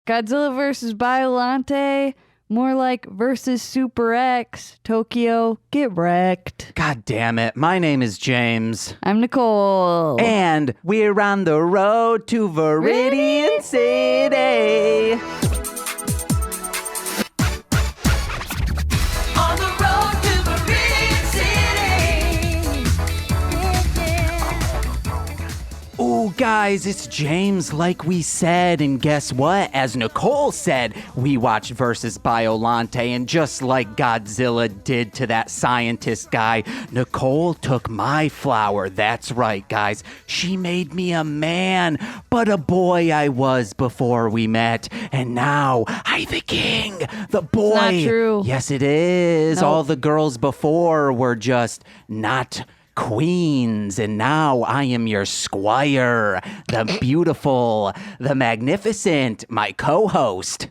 Godzilla versus Biollante. More like versus Super X. Tokyo, get wrecked. God damn it. My name is James. I'm Nicole. And we're on the road to Viridian City. Ooh, guys, it's James, like we said, and guess what? As Nicole said, we watched Versus Biollante, and just like Godzilla did to that scientist guy, Nicole took my flower. That's right, guys. She made me a man, but a boy I was before we met, and now I'm the king, the boy. It's not true. Yes, it is. Nope. All the girls before were just not queens, and now I am your squire, the beautiful, the magnificent, my co-host.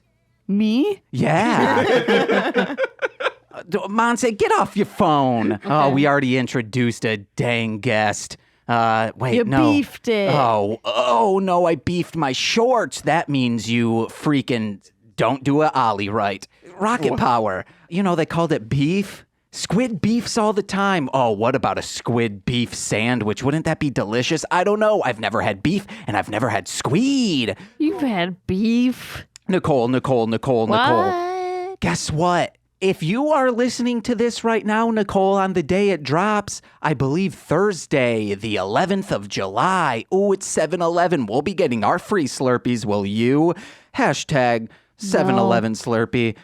Me? Yeah. Monse, get off your phone. Okay. Oh, we already introduced a dang guest. Wait, you no. beefed it. Oh, no, I beefed my shorts. That means you freaking don't do a ollie right. Rocket power. You know, they called it beef. Squid beefs all the time. Oh, what about a squid beef sandwich? Wouldn't that be delicious? I don't know. I've never had beef, and I've never had squid. You've had beef. Nicole. What? Guess what? If you are listening to this right now, Nicole, on the day it drops, I believe Thursday, the 11th of July. Ooh, it's 7-Eleven. We'll be getting our free Slurpees, will you? Hashtag 7-Eleven Slurpee.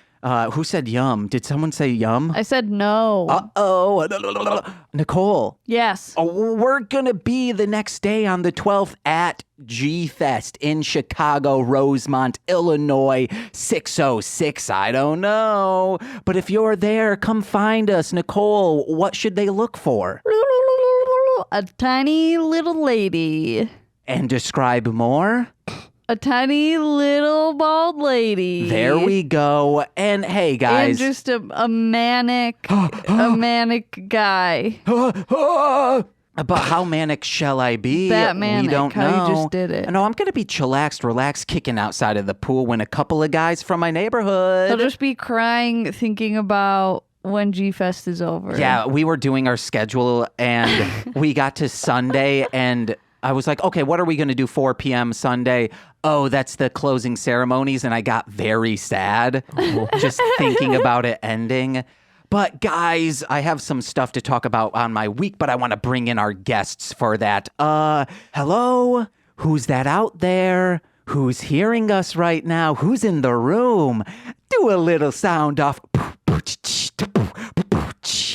Who said yum? Did someone say yum? I said no. Uh-oh. Nicole. Yes. Oh, we're going to be the next day on the 12th at G-Fest in Chicago, Rosemont, Illinois, 606. I don't know. But if you're there, come find us. Nicole, what should they look for? A tiny little lady. And describe more? A tiny little bald lady. There we go. And hey, guys. And just a manic guy. But how manic shall I be? That manic. We don't how know. You just did it. No, I'm going to be chillaxed, relaxed, kicking outside of the pool when a couple of guys from my neighborhood. He'll just be crying, thinking about when G-Fest is over. Yeah, we were doing our schedule, and we got to Sunday, and I was like, okay, what are we going to do 4 p.m. Sunday? Oh, that's the closing ceremonies. And I got very sad just thinking about it ending. But guys, I have some stuff to talk about on my week, but I want to bring in our guests for that. Hello? Who's that out there? Who's hearing us right now? Who's in the room? Do a little sound off.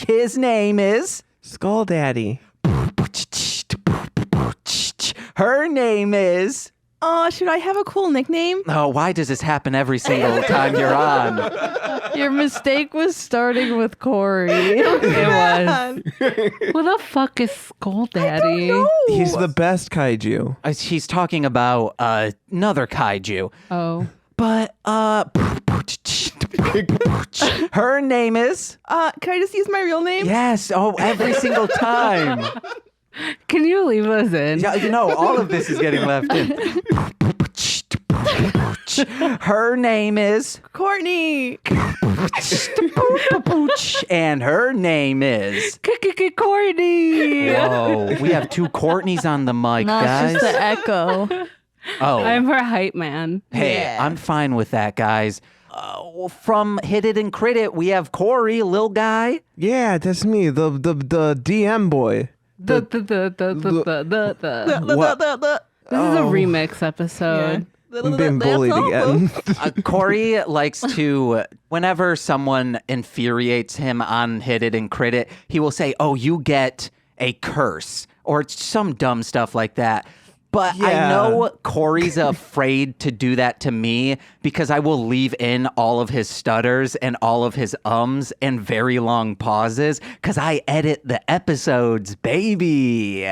His name is Skull Daddy. Her name is... Should I have a cool nickname? Oh, why does this happen every single time you're on? Your mistake was starting with Corey. It was. Who the fuck is Skull Daddy? I don't know. He's the best kaiju. He's talking about another kaiju. Oh. But, her name is... Can I just use my real name? Yes, every single time. Can you leave us in? Yeah, you know, all of this is getting left in. Her name is... Courtney. And her name is... Courtney. Whoa, we have two Courtneys on the mic, No, guys. it's just the echo. Oh. I'm her hype man. Hey, Yeah. I'm fine with that, guys. From Hit It and Crit It, we have Corey, Lil Guy. Yeah, that's me, the DM boy. This is a remix episode. I'm being bullied again. Corey likes to, whenever someone infuriates him on Hit It and Crit It, he will say, oh, you get a curse, or some dumb stuff like that. But Yeah. I know Corey's afraid to do that to me because I will leave in all of his stutters and all of his ums and very long pauses because I edit the episodes, baby.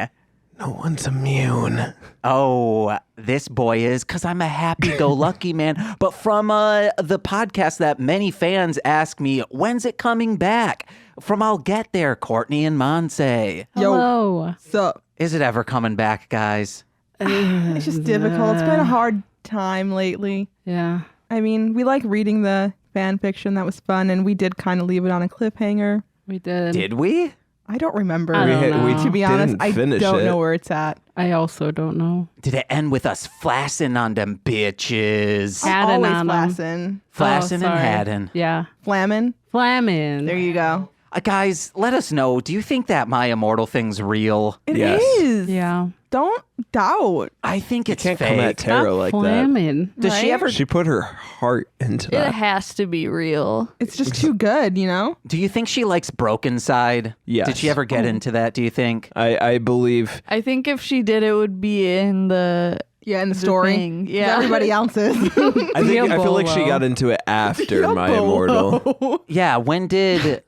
No one's immune. Oh, this boy is, because I'm a happy-go-lucky man. But from the podcast that many fans ask me, when's it coming back? From I'll Get There, Courtney and Monse. Hello. Sup? Is it ever coming back, guys? It's just difficult. It's been a hard time lately. Yeah. I mean, we like reading the fan fiction. That was fun, and we did kind of leave it on a cliffhanger. We did. Did we? I don't remember. I don't know. We To be honest, didn't I finish don't it. know where it's at. I also don't know. Did it end with us flassing on them bitches? Haddon Always on 'em. flassing. Flassing and sorry. Haddon. Yeah. Flamin'. Flamin'. There you go. Guys, let us know. Do you think that My Immortal thing's real? It Yes. is. Yeah. Don't doubt. I think it's Can't fake. come at Tara like that. Flamin'. Does she Right? ever? She put her heart into It that. has to be real. It's just too good, you know? Do you think she likes Broken Side? Yes. Did she ever get into that? Do you think? I believe. I think if she did, it would be in the Yeah, in the story. thing. Yeah. Everybody else's. I feel like she Diabolo. got into it after My Immortal, Yeah. When did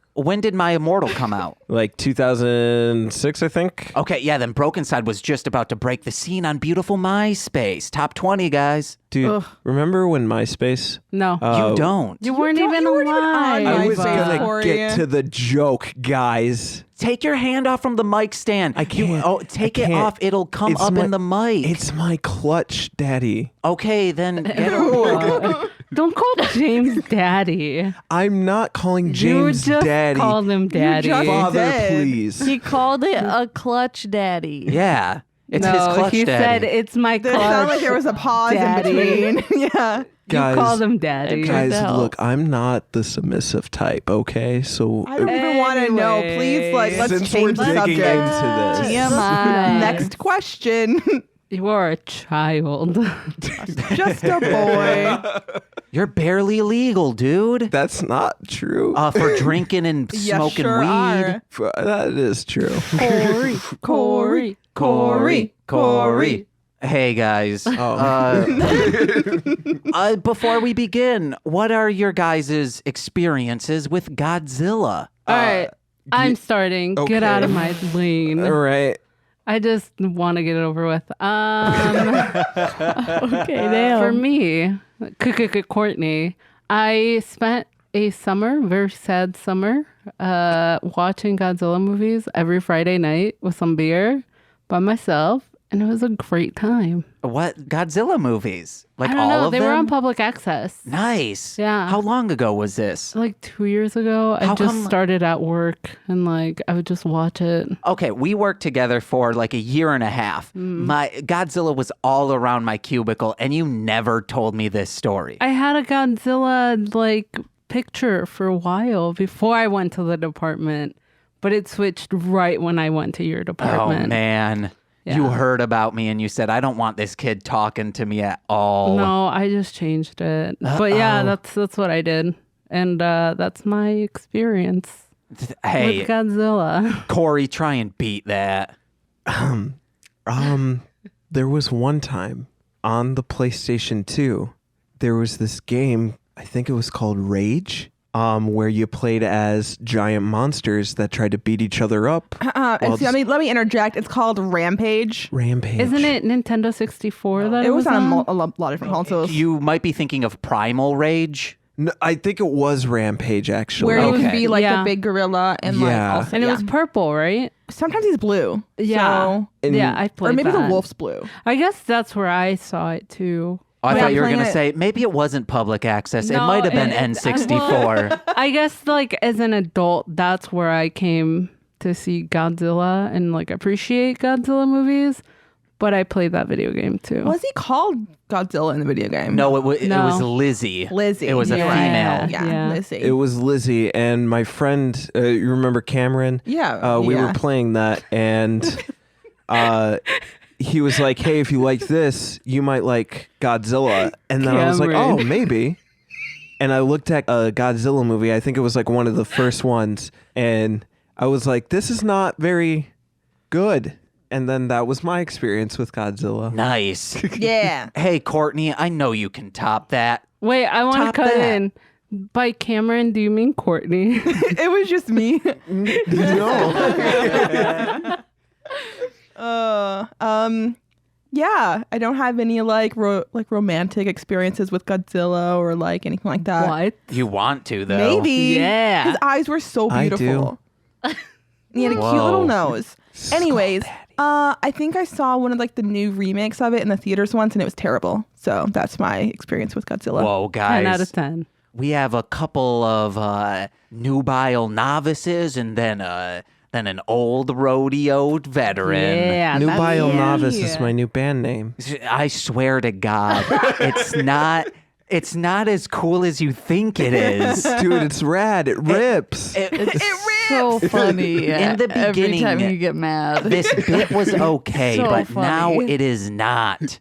My Immortal come out? like 2006, I think. Okay, yeah. Then Broken Side was just about to break the scene on beautiful MySpace. Top 20, guys. Dude, remember when MySpace? No. You don't. you weren't even you weren't even on alive. I was MySpace gonna for get you. to the joke, guys. Take your hand off from the mic stand. I can't. Take I it can't. off. It'll come It's up my- in the mic. It's my clutch, Daddy. Okay, then get over it. Don't call James daddy. I'm not calling James you just Daddy. called him daddy. just- Father, did. please. He called it a clutch daddy. Yeah. It's no, his clutch he daddy. said it's my It clutch. sounded like there was a pause Daddy. in between. Yeah. Guys, You called him daddy. Okay. guys, No. look, I'm not the submissive type, okay? So I don't even want to know. Please, like, let's since we're change the digging subject. into this, TMI. Next question. You are a child. Just a boy. You're barely legal, dude. that's not true. For drinking and Yeah, smoking sure weed. are. That is true. Corey. Corey. Hey guys. Before we begin, what are your guys' experiences with Godzilla? All right. I'm starting. okay. Get out of my lane. All right. I just want to get it over with. Okay, damn. For me, Courtney, I spent a summer, very sad summer, watching Godzilla movies every Friday night with some beer by myself, and it was a great time. What Godzilla movies? Like I don't all know. of They them? were on public access. Nice. Yeah. How long ago was this? Like 2 years ago, How I just come- started at work and like I would just watch it. Okay, we worked together for like a year and a half. My Godzilla was all around my cubicle, and you never told me this story. I had a Godzilla like picture for a while before I went to the department, but it switched right when I went to your Oh department. man. You Yeah. heard about me and you said, I don't want this kid talking to me at all. No, I just changed it. But yeah, that's what I did. And that's my experience Hey, with Godzilla. Corey, try and beat that. There was one time on the PlayStation 2, there was this game, I think it was called Rage, where you played as giant monsters that tried to beat each other up. Let me interject. It's called Rampage. Rampage. Isn't it Nintendo 64 that It was on on? a lot of different consoles. You might be thinking of Primal Rage. No, I think it was Rampage, actually. Where he would Okay. be like Yeah. the big gorilla and like Yeah. also, And it yeah. was purple, right? Sometimes he's blue. Yeah. And- Yeah, I played Or maybe that. the wolf's blue. I guess that's where I saw it too. I Yeah, thought you were playing going to it- say maybe it wasn't public access. it No, might have been it- N64. I guess like as an adult, that's where I came to see Godzilla and like appreciate Godzilla movies. But I played that video game too. Was he called Godzilla in the video game? No, it was No. Lizzie. Lizzie. It was a You're right. female. Yeah, Yeah. Lizzie. It was Lizzie and my friend, you remember Cameron? Yeah, We yeah. were playing that and he was like, hey, if you like this, you might like Godzilla. And then I was like, Cameron. oh, maybe. And I looked at a Godzilla movie. I think it was like one of the first ones. And I was like, this is not very good. And then that was my experience with Godzilla. Nice. Yeah. Hey, Courtney, I know you can top that. Wait, I want Top to cut that. in. By Cameron, do you mean Courtney? It was just me. No. Yeah, I don't have any like romantic experiences with Godzilla or like anything like that. What? You want to, though. Maybe. Yeah. His eyes were so I do. beautiful. He had a cute Whoa. little nose. Anyways, I think I saw one of like the new remakes of it in the theaters once and it was terrible. So that's my experience with Godzilla. Whoa, guys. 10 out of 10. We have a couple of nubile novices and then an old rodeo veteran. Yeah, that's- Nubile Novice yeah. is my new band name. I swear to God, it's not as cool as you think it is. Dude, it's rad. It rips. It's so funny. In the every beginning, time you get mad. This bit was okay, So but now funny. it is not.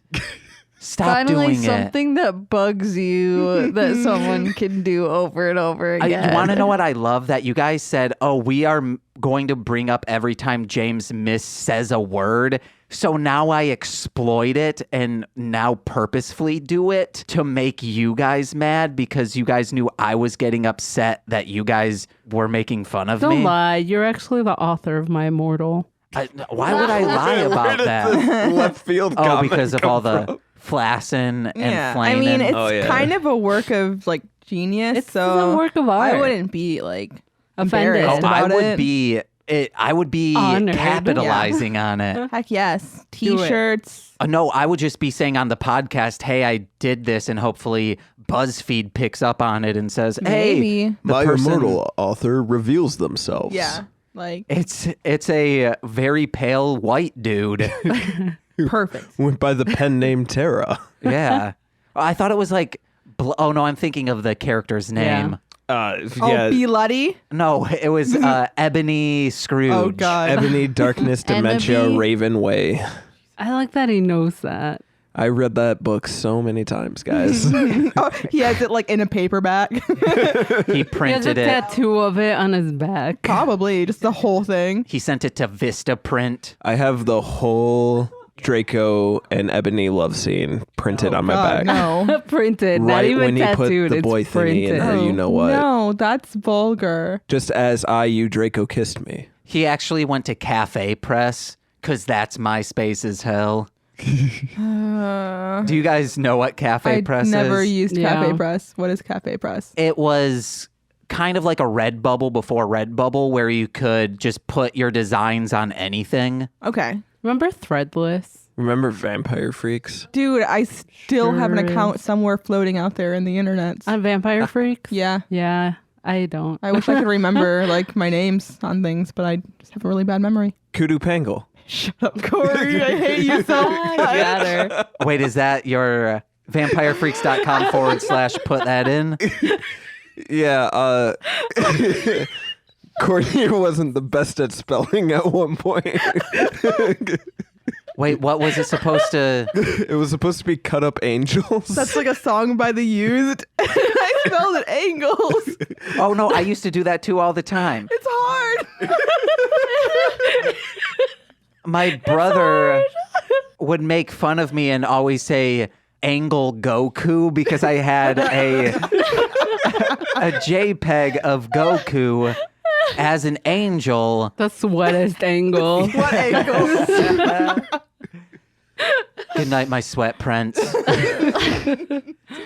Stop Finally, doing it. something that bugs you that someone can do over and over again. You want to know what I love? That you guys said, oh, we are going to bring up every time James says a word. So now I exploit it and now purposefully do it to make you guys mad because you guys knew I was getting upset that you guys were making fun of Don't me. lie. You're actually the author of My Immortal. Why would I lie about that? Left field Oh, comment because of come all the from? flaccin and I flamin'. mean, it's Oh, yeah. kind of a work of like genius. It's so a work of art. I wouldn't be like Offended. embarrassed I about would it. be. I would be Honored. capitalizing on it. Heck yes, Do it. T-shirts. No, I would just be saying on the podcast, hey, I did this, and hopefully BuzzFeed picks up on it and says, hey, Maybe. the My person- Immortal author reveals themselves. Yeah, like It's a very pale white dude. perfect. Went by the pen name Terra. Yeah. I thought it was like, oh no, I'm thinking of the character's name. Oh, be Luddy. No, it was Ebony Scrooge. Oh God. Ebony, Darkness, Dementia, Enemy. Raven Way. I like that he knows that. I read that book so many times, guys. Oh, he has it like in a paperback. He He has a printed it. tattoo of it on his back. Probably just the whole thing. He sent it to Vistaprint. I have the whole Draco and Ebony love scene printed on my God, back. no. Printed, not Right even when he put tattooed. the It's boy thingy printed. in her, you know what? No, that's vulgar. Just as you Draco kissed me. He actually went to Cafe Press because that's MySpace's hell. Do you guys know what Cafe I Press never is? used Yeah. Cafe Press. What is Cafe Press? It was kind of like a Redbubble before Redbubble where you could just put your designs on anything. Okay. Remember Threadless? Remember Vampire Freaks? Dude, I still have an Sure account is. somewhere floating out there in the internet. On Vampire Freaks? Yeah. Yeah, I don't. I wish I could remember like my names on things, but I just have a really bad memory. Kudu Pangle. Shut up, Corey. I hate you so much. Got her. Wait, is that your vampirefreaks.com / put that in? Yeah, Courtney wasn't the best at spelling at one point. Wait, what was it supposed to? It was supposed to be Cut Up Angels. That's like a song by The Used. I spelled it angles. Oh no, I used to do that too all the time. It's hard. My brother would make fun of me and always say Angle Goku because I had a JPEG of Goku as an angel. The sweatest angle. What angles? Good night, my sweat prince.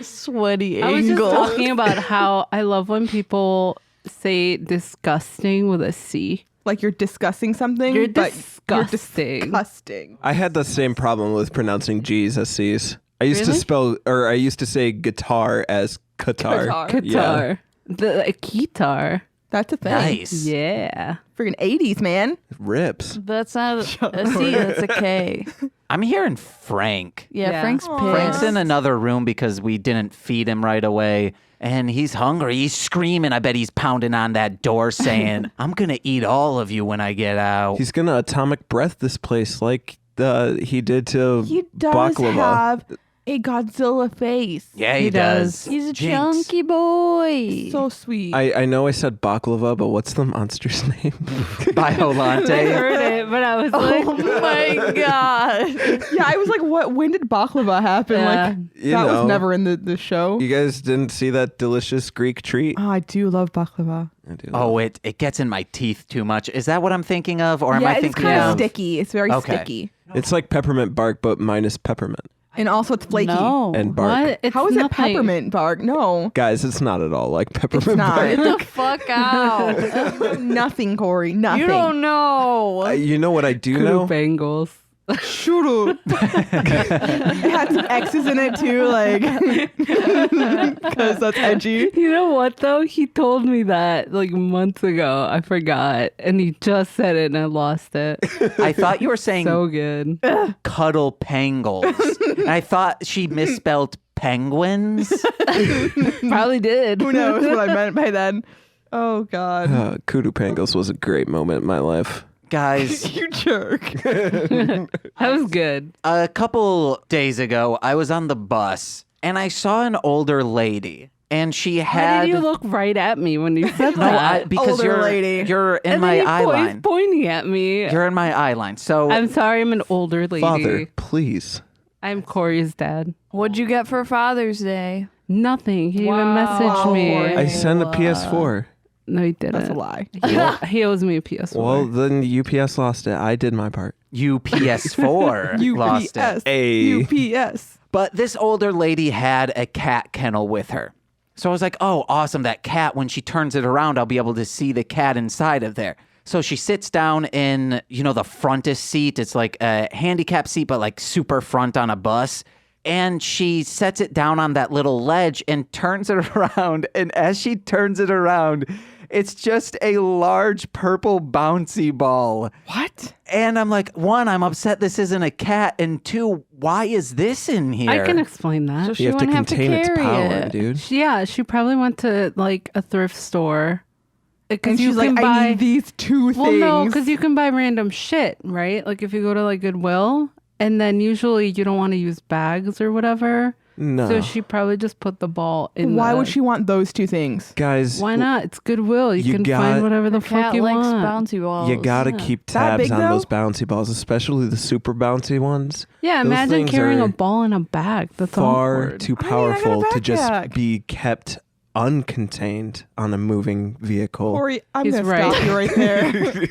Sweaty I was just angle. talking about how I love when people say disgusting with a C. Like you're discussing something. You're but disgusting. You're disgusting. I had the same problem with pronouncing G's as C's. I used to Really? spell, or I used to say guitar as Qatar. Qatar. Guitar. The guitar. That's a thing. Nice. Yeah. Freaking 80s, man. Rips. That's not a C, that's a K. I'm hearing Frank. Yeah, Yeah. Frank's Aw. Frank's pissed. in another room because we didn't feed him right away. And he's hungry. He's screaming. I bet he's pounding on that door saying, I'm going to eat all of you when I get out. He's gonna atomic breath this place like he did to He does Baklava. have a Godzilla face. Yeah, he He does. does. He's a Jinx. chunky boy. So sweet. I know I said baklava, but what's the monster's name? I Biollante. heard it, but I was like, Oh my god. yeah, I was like, what? When did baklava happen? Yeah. Like, You that know. was never in the show. You guys didn't see that delicious Greek treat? Oh, I do love baklava. I do. Oh, it gets in my teeth too much. Is that what I'm thinking of? Or am yeah, I it's thinking kind of of... sticky. It's very Okay. sticky. It's like peppermint bark, but minus peppermint. And also it's flaky. no. And bark. What? It's How is it nothing. peppermint bark? No. Guys, it's not at all like peppermint It's not. bark. Get the fuck out. Nothing, Corey. Nothing. You don't know. You know what I do Coop know? angles. Shuru. It had some X's in it too, like, because that's edgy. You know what though? He told me that like months ago. I forgot, and he just said it, and I lost it. I thought you were saying So good. cuddle pangles. And I thought she misspelled penguins. Probably did. Who knows what I meant by then? Oh God, Kudu Pangles was a great moment in my life. Guys, you jerk. That was good. a couple days ago, I was on the bus and I saw an older lady. And she Why had. did you look right at me when you said No, that? because Older lady. you're in and my then eye he's line. pointing at me. You're in my eye line. So I'm sorry, I'm an older lady. Father, please. I'm Corey's dad. What'd you get for Father's Day? Nothing. He even Wow. messaged me. Corey. I sent a PS4. No, he didn't. That's a lie. He owes me a PS4. Well, then UPS lost it. I did my part. UPS4 lost it. UPS. Hey. UPS. But this older lady had a cat kennel with her. So I was like, oh, awesome. That cat, when she turns it around, I'll be able to see the cat inside of there. So she sits down in, the frontest seat. It's like a handicap seat, but like super front on a bus. And she sets it down on that little ledge and turns it around. And as she turns it around, it's just a large purple bouncy ball. What? And I'm like, one, I'm upset this isn't a cat. And two, why is this in here? I can explain that. So she You have to wouldn't have to contain its carry power, it. dude. She probably went to like a thrift store. And Because you she's can like, buy. I need these two Well, things. no, because you can buy random shit, right? Like if you go to like Goodwill, and then usually you don't want to use bags or whatever. No. So she probably just put the ball in. Why the- would she want those two things? Guys, Why not? It's Goodwill. You You can got- find whatever the fuck Cat you likes want. bouncy balls. you gotta keep tabs big, on though? those bouncy balls, especially the super bouncy ones. Yeah, Those imagine things carrying are a ball in a bag. That's Far awkward. too I mean, I got a powerful to just backpack. be kept uncontained on a moving vehicle. Corey, I'm He's gonna right. stop you right there.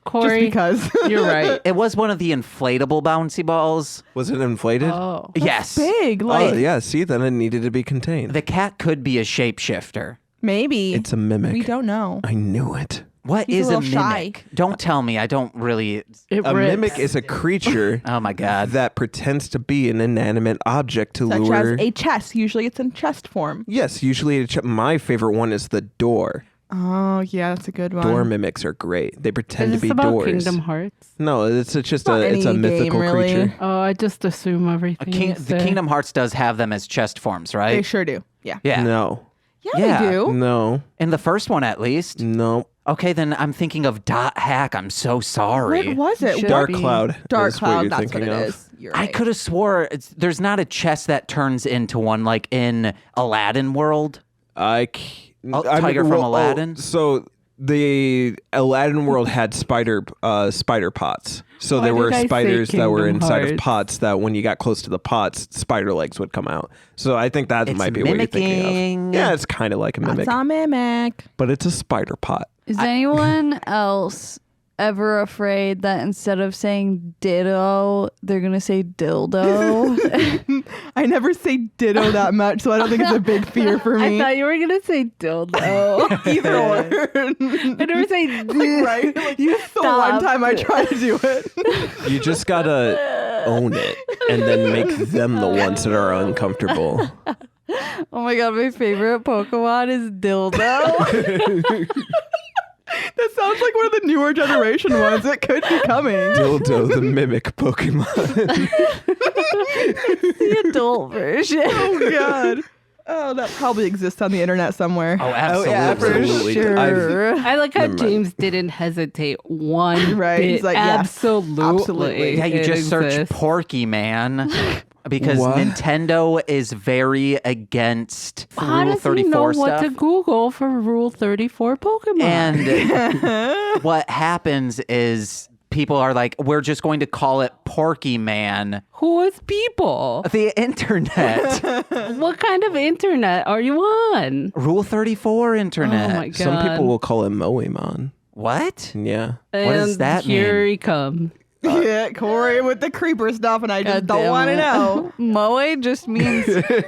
Corey, Just because. you're right. It was one of the inflatable bouncy balls. Was it inflated? Oh, Yes. Big, Oh, like yeah. See, then it needed to be contained. The cat could be a shapeshifter. maybe. It's a mimic. We don't know. I knew it. What He's is a a, little mimic? shy. Don't tell me. I don't really. it A rips. mimic is a creature Oh my God. that pretends to be an inanimate object to Such lure. as a chest. Usually it's in chest form. Yes, usually my favorite one is the door. Oh, yeah, that's a good one. Door mimics are great. They pretend Is to this be about doors. Kingdom Hearts? No, it's just Not it's a any mythical game, really. creature. Oh, I just assume everything. you The say. Kingdom Hearts does have them as chest forms, They right? sure do. Yeah. Yeah. No, Yeah, Yeah. they do. no, In the first one, at least. no. Okay, then I'm thinking of Dot Hack. I'm so sorry. What was it? Should What- Dark be. Cloud. Dark is what Cloud, you're that's thinking what it of. is. You're I right. could have swore there's not a chest that turns into one like in Aladdin World. Tiger from Aladdin? So the Aladdin world had spider pots. So Why there were did I say spiders that were Kingdom inside of Hearts? pots that when you got close to the pots, spider legs would come out. So I think that It's might be what you're thinking mimicking. of. Yeah, it's kind of like a mimic, That's a mimic. but it's a spider pot. Is anyone else ever afraid that instead of saying ditto, they're gonna say dildo? I never say ditto that much, so I don't think it's a big fear for I me. thought you were gonna say dildo. Either or. I never say Right? Like, You the one stopped. time I tried to do it. You just gotta own it and then make them the ones that are uncomfortable. Oh my god, my favorite Pokemon is dildo. That sounds like one of the newer generation ones. It could be coming. Dildo, the mimic Pokemon. The adult version. Oh, God. Oh, that probably exists on the internet somewhere. Oh, absolutely. yeah, for For sure. I like how Never mind. James didn't hesitate one Right, bit. he's like, yes, absolutely. absolutely. Yeah, you it just search exists. Porky Man because What? Nintendo is very against How Rule does 34 he know stuff. what to Google for Rule 34 Pokemon? And what happens is people are like, we're just going to call it Porky Man. Who is people? The internet. What kind of internet are you on? Rule 34 internet. Oh my god! Some people will call it Moemon. What? Yeah. What does And that here mean? he comes. Yeah, Corey with the creeper stuff, and I just God don't damn want to it. know. Moe just means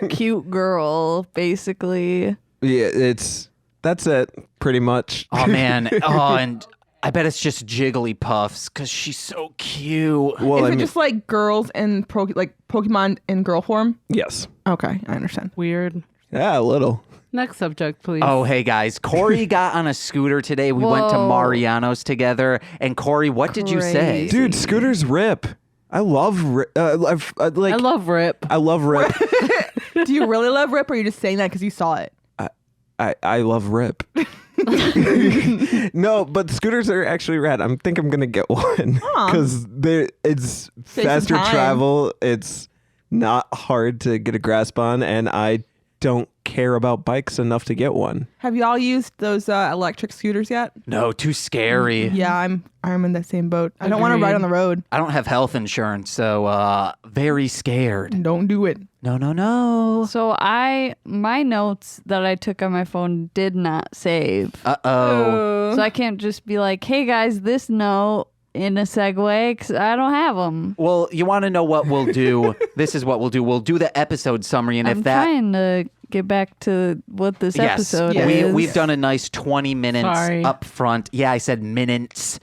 cute girl, basically. Yeah, that's it, pretty much. Oh man. Oh, and I bet it's just Jigglypuffs because she's so cute. Well, Is it just like girls in like Pokemon in girl form? yes. Okay, I understand. Weird. Yeah, a little. Next subject, please. Oh, hey guys. Corey got on a scooter today. We went to Whoa. Mariano's together. And Corey, what did you say? Crazy. Dude, scooters rip. I love Rip. I love Rip. I love Rip. Do you really love Rip, or are you just saying that because you saw it? I love Rip. No, but scooters are actually rad. I'm gonna get one because it's some faster time. travel. It's not hard to get a grasp on, and I don't care about bikes enough to get one. Have y'all used those electric scooters yet? No, too scary. Yeah, I'm in that same boat. I don't want to ride on the road. I don't have health insurance, so very scared. Don't do it. No. So my notes that I took on my phone did not save. Uh-oh. So I can't just be like, hey guys, this note in a segue because I don't have them. Well, you want to know what we'll do? This is what we'll do. We'll do the episode summary, and I'm if that trying to get back to what this yes, episode Yeah. is. we've done a nice 20 minutes Sorry. up front. Yeah, I said minutes.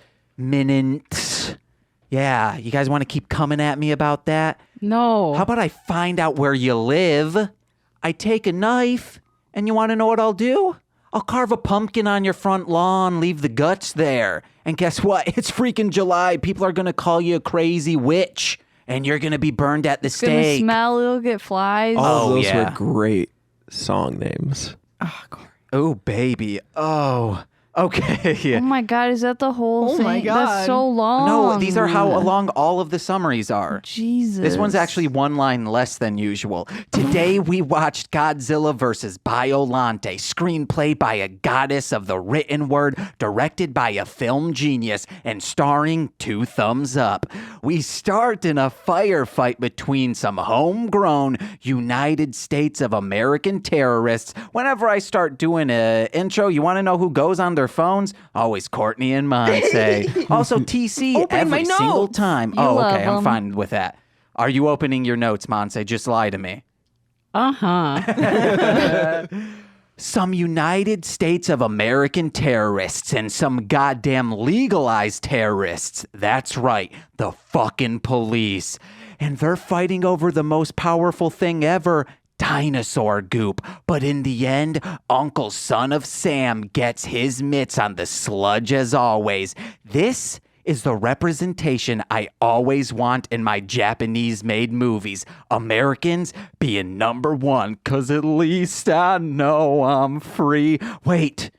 Yeah, you guys want to keep coming at me about that? No. How about I find out where you live? I take a knife, and you want to know what I'll do? I'll carve a pumpkin on your front lawn, leave the guts there. And guess what? It's freaking July. People are going to call you a crazy witch, and you're going to be burned at the It's gonna stake. smell, it'll get flies. All Oh, of those yeah. were great song names. Oh, baby. Oh, okay. Oh my god, is that the whole Oh thing? my That's God. so long. No, these are how long all of the summaries are. Jesus. This one's actually one line less than usual. Today we watched Godzilla vs. Biollante, screenplay by a goddess of the written word, directed by a film genius, and starring 2 thumbs up. We start in a firefight between some homegrown United States of American terrorists. Whenever I start doing an intro, you want to know who goes on their phones? Always Courtney and Monse. Also TC Open my every single notes. time. You Oh, love okay. I'm 'em. fine with that. Are you opening your notes, Monse? Just lie to me. Uh-huh. Some United States of American terrorists and some goddamn legalized terrorists. That's right, the fucking police. And they're fighting over the most powerful thing ever, dinosaur goop. But in the end, Uncle Son of Sam gets his mitts on the sludge as always. This is the representation I always want in my Japanese-made movies. Americans being number one, 'cause at least I know I'm free. Wait,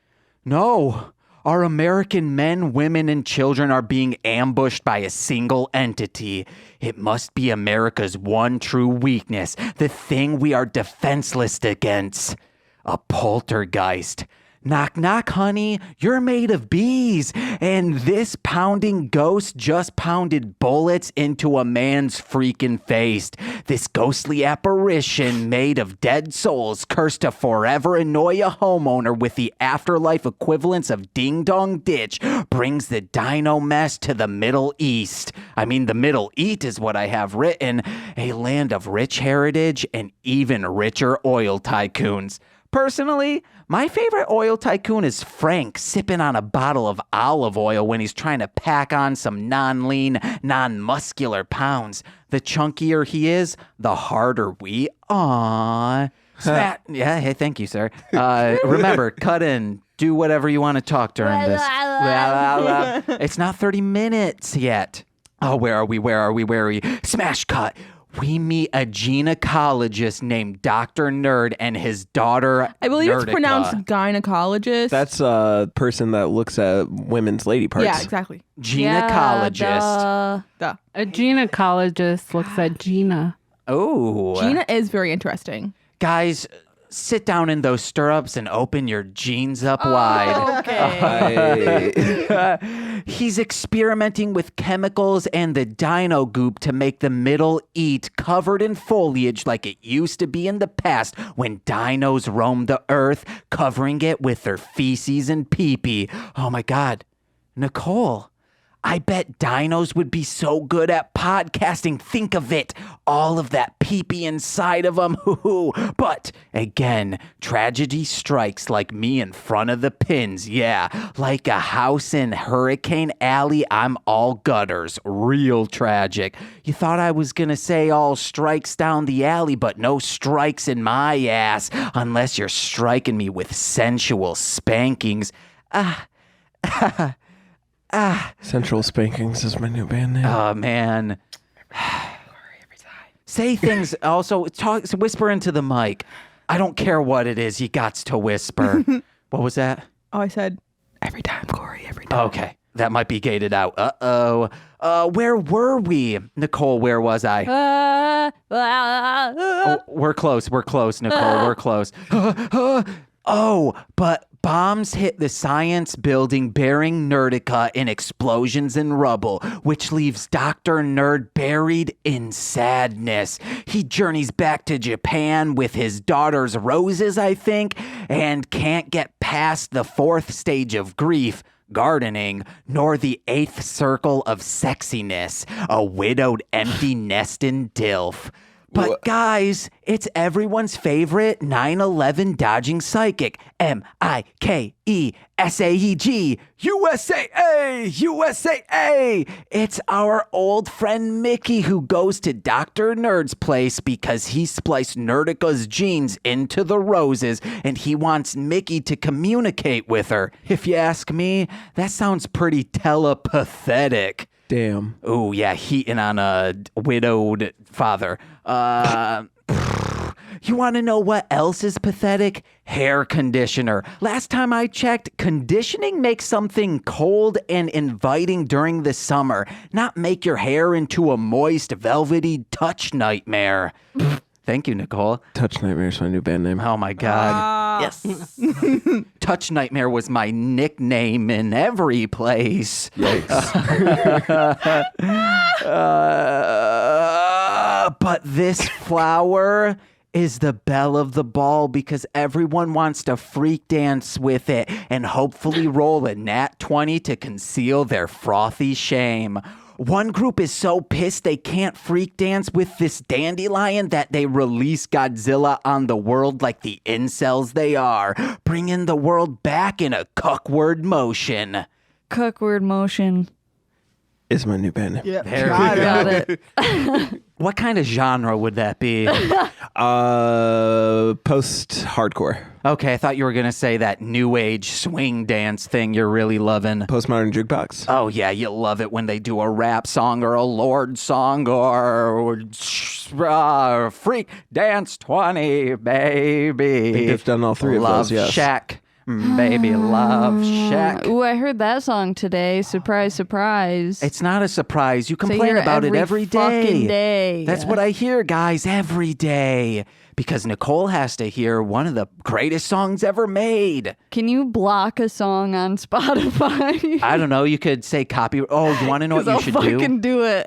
no. Our American men, women, and children are being ambushed by a single entity. It must be America's one true weakness, the thing we are defenseless against. A poltergeist. Knock, knock, honey. You're made of bees. And this pounding ghost just pounded bullets into a man's freaking face. This ghostly apparition made of dead souls cursed to forever annoy a homeowner with the afterlife equivalents of Ding Dong Ditch brings the dino mess to the Middle East. I mean, the Middle East is what I have written. A land of rich heritage and even richer oil tycoons. Personally, my favorite oil tycoon is Frank sipping on a bottle of olive oil when he's trying to pack on some non-lean, non-muscular pounds. The chunkier he is, the harder we are. Yeah, hey, thank you, sir. Remember, cut in. Do whatever you want to talk during this. It's not 30 minutes yet. Oh, where are we? Smash cut. We meet a gynecologist named Dr. Nerd and his daughter, I believe it's Nerdica. pronounced gynecologist. That's a person that looks at women's lady parts. yeah, exactly. Gynecologist. Yeah, Duh. A gynecologist looks at Gina. Oh. Gina is very interesting. Guys, sit down in those stirrups and open your jeans up wide. okay. He's experimenting with chemicals and the dino goop to make the Middle East covered in foliage like it used to be in the past when dinos roamed the earth, covering it with their feces and pee-pee. Oh my God. Nicole, I bet dinos would be so good at podcasting. Think of it. All of that pee-pee inside of them. But again, tragedy strikes like me in front of the pins. Yeah, like a house in Hurricane Alley, I'm all gutters. Real tragic. You thought I was gonna say all strikes down the alley, but no strikes in my ass unless you're striking me with sensual spankings. Central Spankings is my new band name. Oh, man. Say things. Also, whisper into the mic. I don't care what it is. You gots to whisper. What was that? Oh, I said, every time, Corey, every time. Okay. That might be gated out. Uh-oh. Where were we? Nicole, where was I? Oh, we're close, Nicole. We're close. Oh, but bombs hit the science building bearing Nerdica in explosions and rubble, which leaves Dr. Nerd buried in sadness. He journeys back to Japan with his daughter's roses, I think, and can't get past the 4th stage of grief, gardening, nor the 8th circle of sexiness, a widowed empty nestin' DILF. But guys, it's everyone's favorite 9/11 dodging psychic, MIKESAEG, USAA. It's our old friend Mickey who goes to Dr. Nerd's place because he spliced Nerdica's genes into the roses and he wants Mickey to communicate with her. If you ask me, that sounds pretty telepathetic. Damn. Oh, yeah, heating on a widowed father. You want to know what else is pathetic? Hair conditioner. Last time I checked, conditioning makes something cold and inviting during the summer, not make your hair into a moist, velvety touch nightmare. Thank you, Nicole. Touch Nightmare is my new band name. Oh, my God. Yes. Touch Nightmare was my nickname in every place. Yikes. But this flower is the belle of the ball because everyone wants to freak dance with it and hopefully roll a nat 20 to conceal their frothy shame. One group is so pissed they can't freak dance with this dandelion that they release Godzilla on the world like the incels they are, bringing the world back in a cuckword motion. Cuckword motion. Is my new band name. Yeah, There we Got it. What kind of genre would that be? Post-hardcore. Okay, I thought you were going to say that new age swing dance thing you're really loving. Postmodern jukebox. Oh, yeah, you love it when they do a rap song or a Lord song or Freak Dance 20, baby. I think they've done all three of Love those, yes. Shack, baby, Love Shack. Ooh, I heard that song today. Surprise, surprise. It's not a surprise. You So complain you're about it every fucking day. day. That's what I hear, guys, every day. Because Nicole has to hear one of the greatest songs ever made. Can you block a song on Spotify? I don't know. You could say copy. Oh, you want to know what you I'll should fucking do it.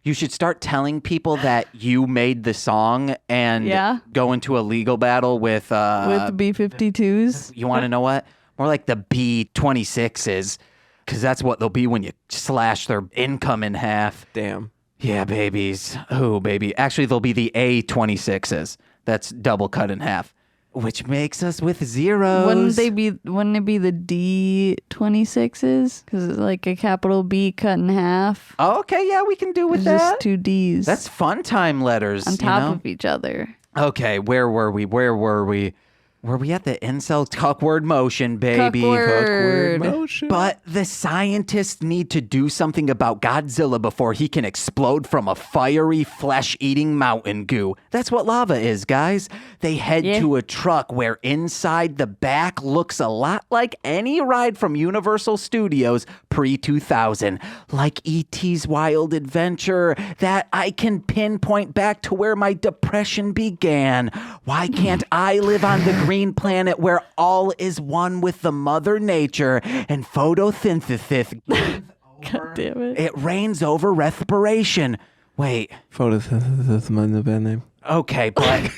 You should start telling people that you made the song and Yeah. go into a legal battle with With the B-52s. you want to know what? More like the B-26s, because that's what they'll be when you slash their income in half. Damn. Yeah, babies. Oh, baby. Actually, they'll be the A-26s. That's double cut in half, which makes us with zeros. Wouldn't it be the D-26s? Because it's like a capital B cut in half. Oh, okay, yeah, we can do with It's that. just two D's. That's fun time letters. on top you know? of each other. Okay, where were we? Were we at the incel cuckword motion, baby? Cuckword. Motion. But the scientists need to do something about Godzilla before he can explode from a fiery, flesh-eating mountain goo. That's what lava is, guys. They head Yeah. to a truck where inside the back looks a lot like any ride from Universal Studios pre-2000. Like E.T.'s Wild Adventure, that I can pinpoint back to where my depression began. Why can't I live on the green planet where all is one with the mother nature and photosynthesis? God damn it. It rains over respiration. Wait, Photosynthesis is my new band name. okay, but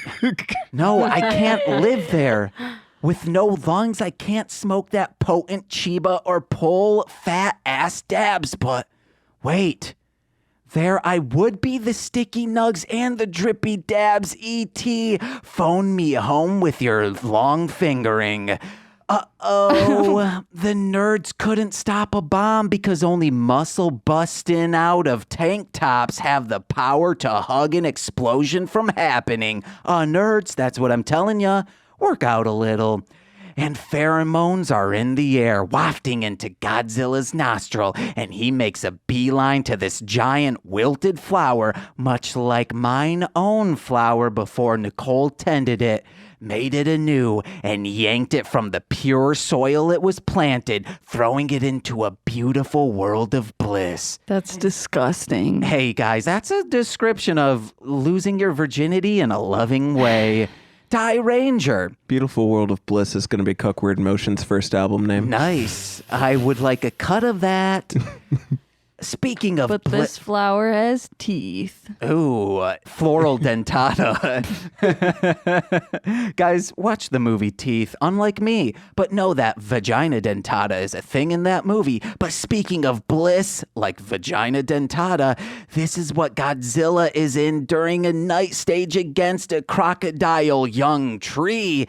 no, I can't live there. With no lungs, I can't smoke that potent Chiba or pull fat ass dabs, but Wait. There I would be, the sticky nugs and the drippy dabs, E.T. Phone me home with your long fingering. Uh-oh, the nerds couldn't stop a bomb because only muscle busting out of tank tops have the power to hug an explosion from happening. Nerds, that's what I'm telling ya. Work out a little. And pheromones are in the air, wafting into Godzilla's nostril, and he makes a beeline to this giant wilted flower, much like mine own flower before Nicole tended it, made it anew, and yanked it from the pure soil it was planted, throwing it into a beautiful world of bliss. That's disgusting. Hey guys, that's a description of losing your virginity in a loving way. Die Ranger. Beautiful World of Bliss is going to be Cuckward Motion's first album name. Nice. I would like a cut of that. Speaking of But this flower has teeth. Ooh, floral dentata. Guys, watch the movie Teeth, unlike me, but know that vagina dentata is a thing in that movie. But speaking of bliss, like vagina dentata, this is what Godzilla is in during a night stage against a crocodile young tree.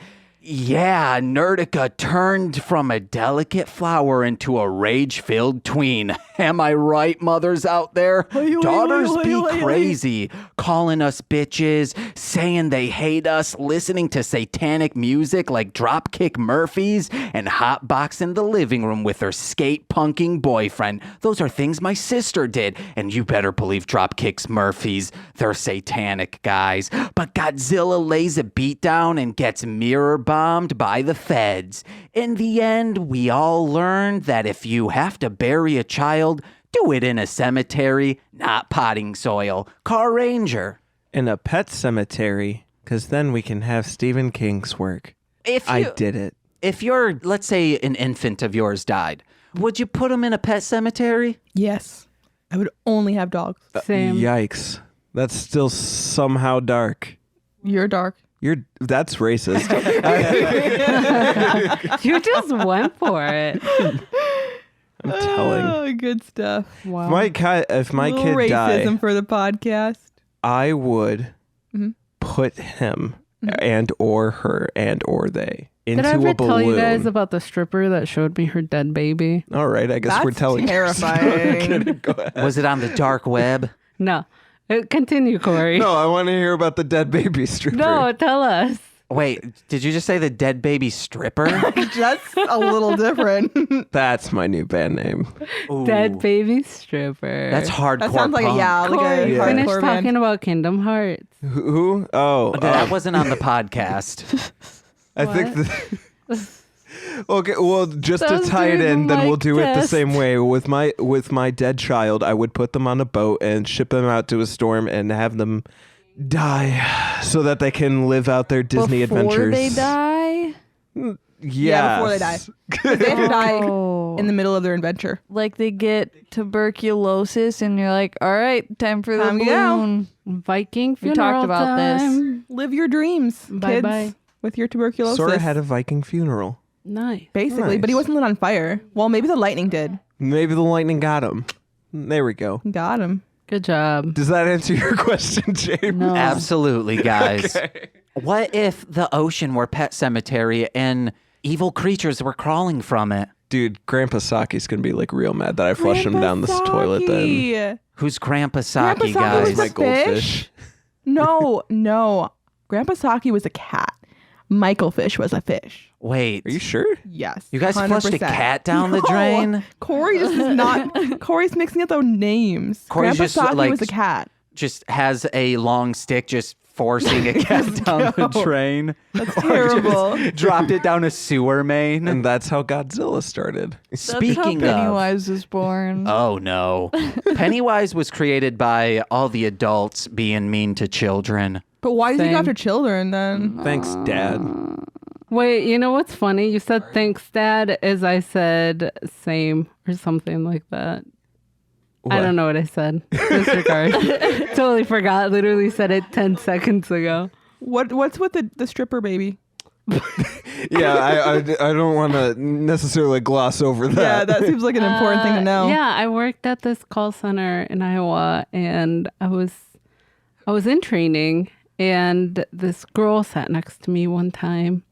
Yeah, Nerdica turned from a delicate flower into a rage-filled tween. Am I right, mothers out there? Daughters be crazy, calling us bitches, saying they hate us, listening to satanic music like Dropkick Murphys, and hotboxing the living room with her skate-punking boyfriend. Those are things my sister did, and you better believe Dropkick Murphys. They're satanic, guys. But Godzilla lays a beat down and gets mirror bombed by the feds. In the end, we all learned that if you have to bury a child, do it in a cemetery, not potting soil. Car Ranger. In a pet cemetery, because then we can have Stephen King's work. I did it. If you're, let's say, an infant of yours died, would you put him in a pet cemetery? Yes. I would only have dogs. Same. Yikes. That's still somehow dark. You're dark. That's racist. You just went for it. I'm telling. Oh, good stuff. Wow. If my Little kid died, racism for the podcast. I would put him and or her and or they into Did I ever a balloon. tell you guys about the stripper that showed me her dead baby? All right, I guess That's we're telling. terrifying. Go ahead. Was it on the dark web? No. Continue, Corey. No, I want to hear about the dead baby stripper. No, tell us. Wait, did you just say the dead baby stripper? That's a little different. That's my new band name. Ooh, Dead baby stripper. That's hardcore That sounds like punk. like Corey, a finish hardcore talking band. about Kingdom Hearts. Who? Oh, That wasn't on the podcast. I think. Okay, well, just That to was tie it during in, the then we'll mic do it the test. same way with my dead child. I would put them on a boat and ship them out to a storm and have them die so that they can live out their Disney Before adventures. they die? Yeah, before they die. 'Cause they have to die Oh. in the middle of their adventure. Like they get tuberculosis and you're like, all right, time for the Time to go. balloon. Viking We funeral talked about this. time. Live your dreams, kids, Bye-bye. with your tuberculosis. Sora had a Viking funeral. Nice. Basically, but he Nice. wasn't lit on fire. Well, maybe the lightning did. Maybe the lightning got him. There we go. Got him. Good job. Does that answer your question, James? No. Absolutely, guys. What if the ocean were pet cemetery and evil creatures were crawling from it? Dude, Grandpa Saki's gonna be like real mad that I flushed him down this toilet then. Saki. Who's Grandpa Grandpa Saki, Saki guys? was My a goldfish. fish? No. Grandpa Saki was a cat. Michael Fish was a fish. Wait, Are you sure? Yes. you guys flushed a 100%. cat down the No. drain? Corey just is not. Corey's mixing up those names. Corey's Grandpa just, Saki like, was a cat. Just has a long stick just forcing a cat down the go. drain. That's terrible. Dropped it down a sewer main. And that's how Godzilla started. Speaking That's how of... Pennywise was born. Oh no. Pennywise was created by all the adults being mean to children. But why does he Same. go after children then? Thanks, Dad. Wait, you know what's funny? You said thanks, Dad, as I said same or something like that. I What? don't know what I said. Disregard. Totally forgot. Literally said it 10 seconds ago. What's with the stripper baby? I don't want to necessarily gloss over that. Yeah, that seems like an important thing to know. Yeah, I worked at this call center in Iowa, and I was in training, and this girl sat next to me one time,